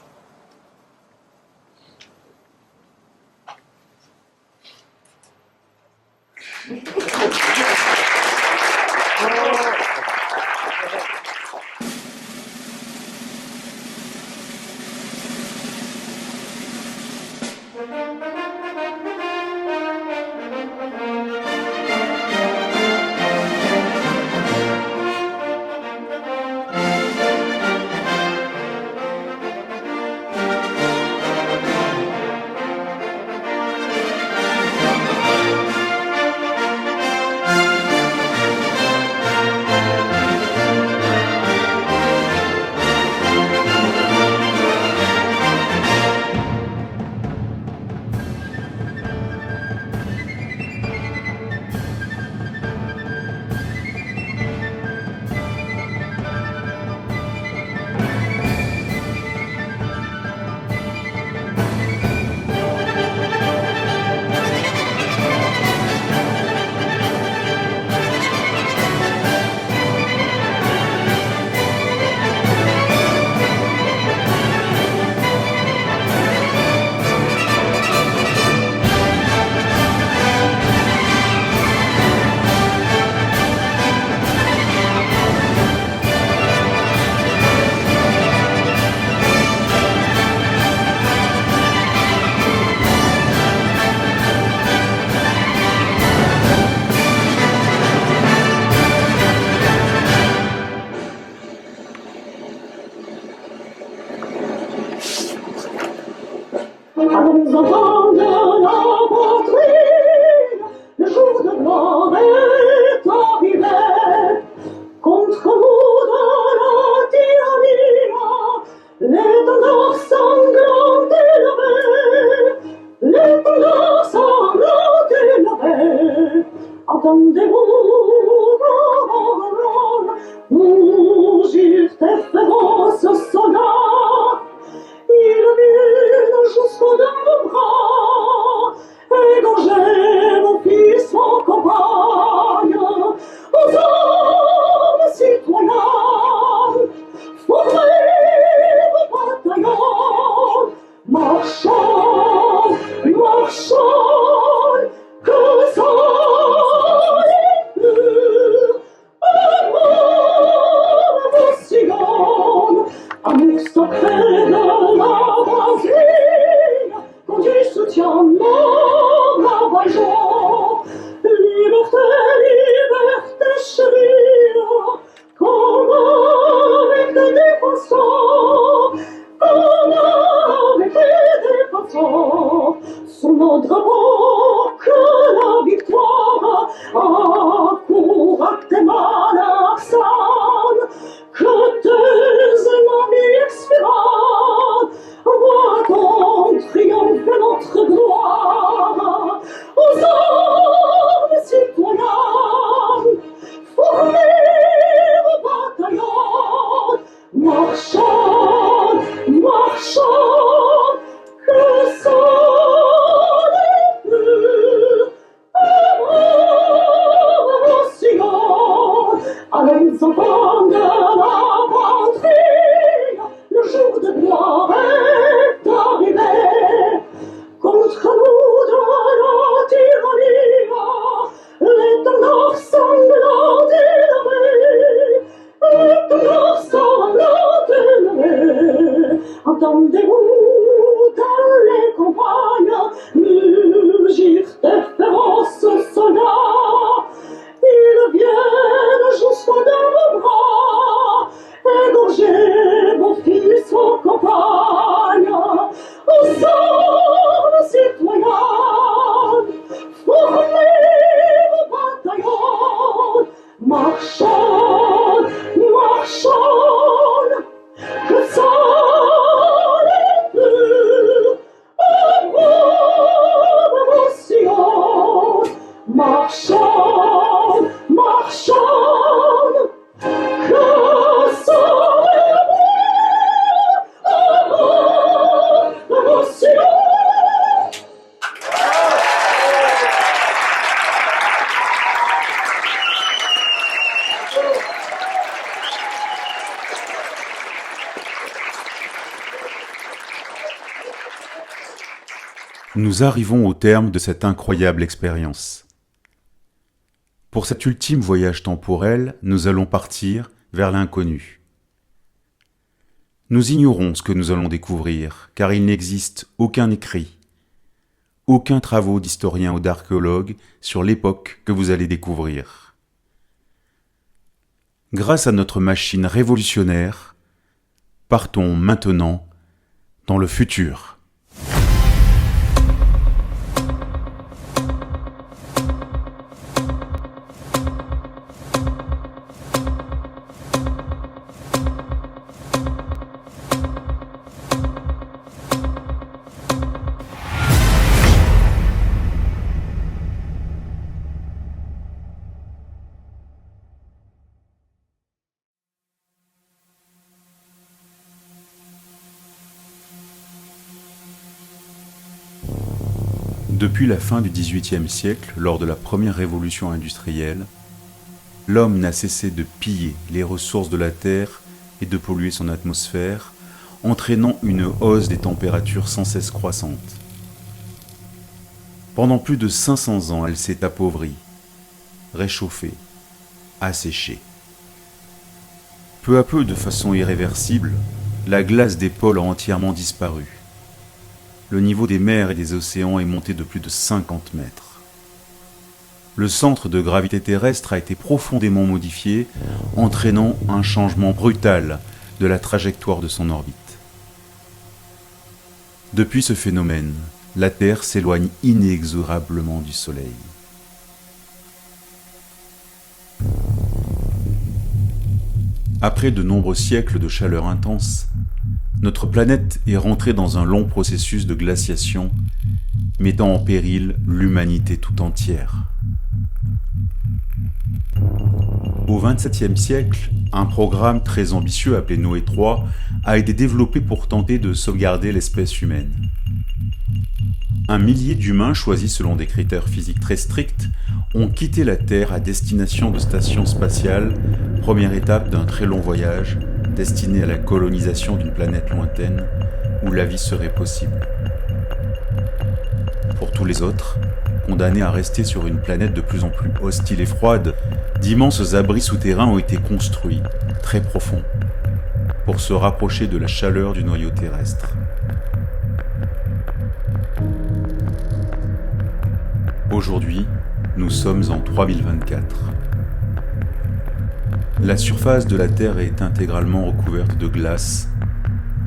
[SPEAKER 9] Allons enfants de la patrie, le jour de gloire est arrivé. Contre nous de la tyrannie, l'étendard sanglant élevé, l'étendard sanglant élevé. Attendez-vous, rougir tes féroces soldats. Ils viennent jusqu'au de vos bras, égorger vos fils, vos compagnes. Aux hommes citoyens, formez vos bataillons. Marchons, marchons, que ça amour sacré de la voisine, quand tu soutiens mon ravageant. Liberté, liberté chérie, comme avec des défenseurs, comme avec des défenseurs, sous nos drapeaux que la victoire accourt à tes malheurs sanes. Que tes ennemis expirants voient ton triomphe et notre gloire. Aux hommes citoyens, formez vos bataillons. Marchons, marchons, que sonne plus Sion. Allons enfants de la patrie, le jour de gloire est arrivé. Contre nous de la tyrannie, l'étendard sanglant élevé, l'étendard sanglant élevé. Entendez-vous dans les campagnes mugir des féroces soldats. Ils viennent jusqu'au de vos bras, égorger vos fils, vos compagnes. Aux hommes citoyens, formez vos bataillons. Marchons, marchons, que ça n'est plus Sion. Marchons, marchons, que ça n'est plus Sion.
[SPEAKER 22] Nous arrivons au terme de cette incroyable expérience. Pour cet ultime voyage temporel, nous allons partir vers l'inconnu. Nous ignorons ce que nous allons découvrir, car il n'existe aucun écrit, aucun travaux d'historien ou d'archéologue sur l'époque que vous allez découvrir. Grâce à notre machine révolutionnaire, partons maintenant dans le futur. Depuis la fin du XVIIIe siècle, lors de la première révolution industrielle, l'homme n'a cessé de piller les ressources de la Terre et de polluer son atmosphère, entraînant une hausse des températures sans cesse croissantes. Pendant plus de 500 ans, elle s'est appauvrie, réchauffée, asséchée. Peu à peu, de façon irréversible, la glace des pôles a entièrement disparu. Le niveau des mers et des océans est monté de plus de 50 mètres. Le centre de gravité terrestre a été profondément modifié, entraînant un changement brutal de la trajectoire de son orbite. Depuis ce phénomène, la Terre s'éloigne inexorablement du Soleil. Après de nombreux siècles de chaleur intense, notre planète est rentrée dans un long processus de glaciation, mettant en péril l'humanité tout entière. Au XXVe siècle, un programme très ambitieux appelé Noé 3 a été développé pour tenter de sauvegarder l'espèce humaine. Un millier d'humains choisis selon des critères physiques très stricts ont quitté la Terre à destination de stations spatiales, première étape d'un très long voyage destiné à la colonisation d'une planète lointaine où la vie serait possible. Pour tous les autres, condamnés à rester sur une planète de plus en plus hostile et froide, d'immenses abris souterrains ont été construits, très profonds, pour se rapprocher de la chaleur du noyau terrestre. Aujourd'hui, nous sommes en 3024. La surface de la Terre est intégralement recouverte de glace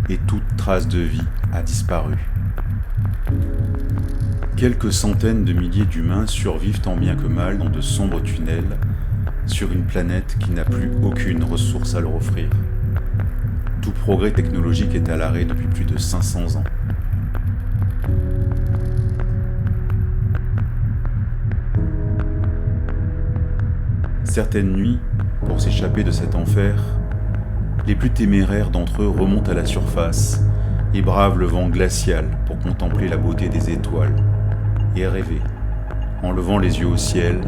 [SPEAKER 22] et toute trace de vie a disparu. Quelques centaines de milliers d'humains survivent tant bien que mal dans de sombres tunnels sur une planète qui n'a plus aucune ressource à leur offrir. Tout progrès technologique est à l'arrêt depuis plus de 500 ans. Certaines nuits, pour s'échapper de cet enfer, les plus téméraires d'entre eux remontent à la surface et bravent le vent glacial pour contempler la beauté des étoiles et rêver, en levant les yeux au ciel,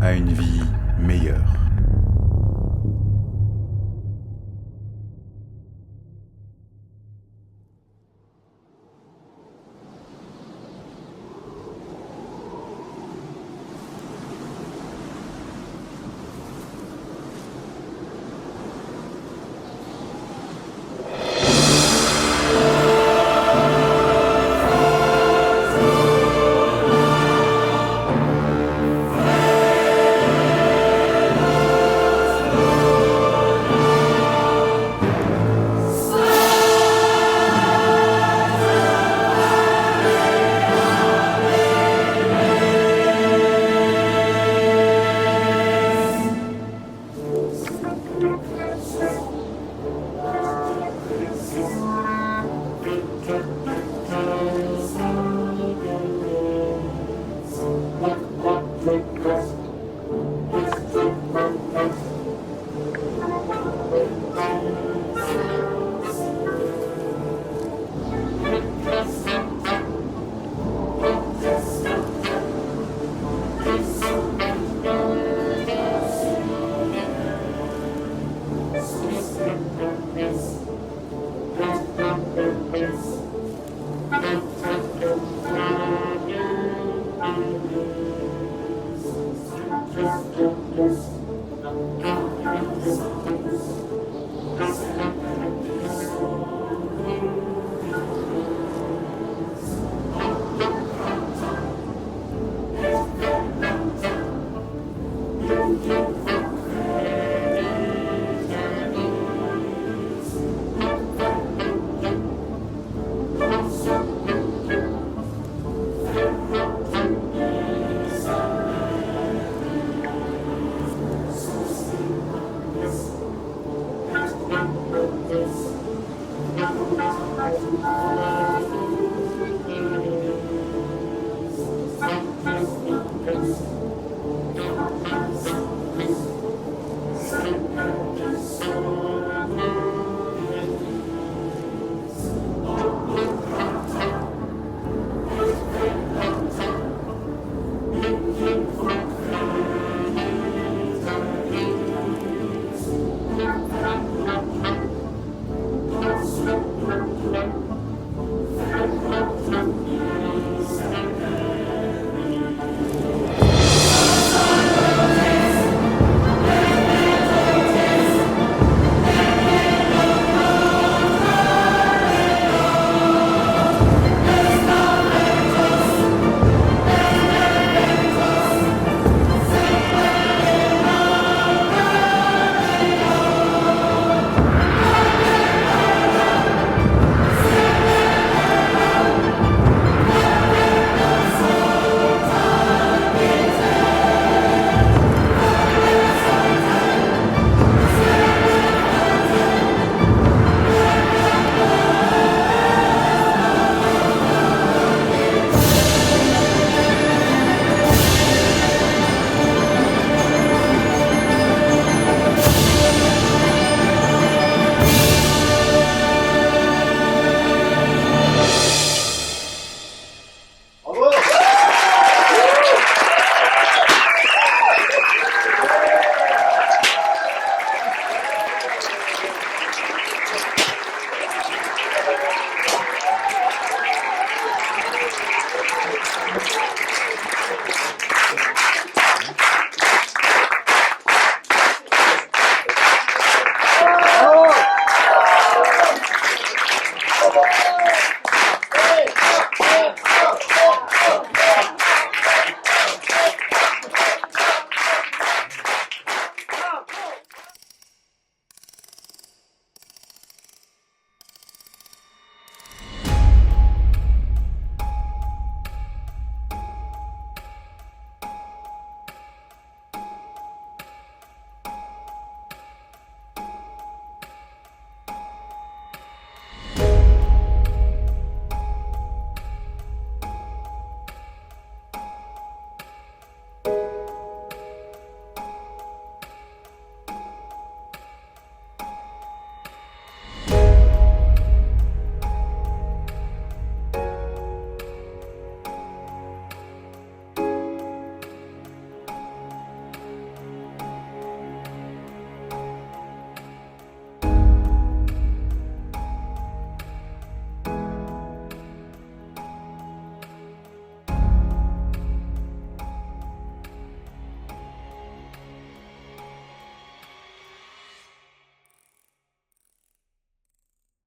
[SPEAKER 22] à une vie meilleure.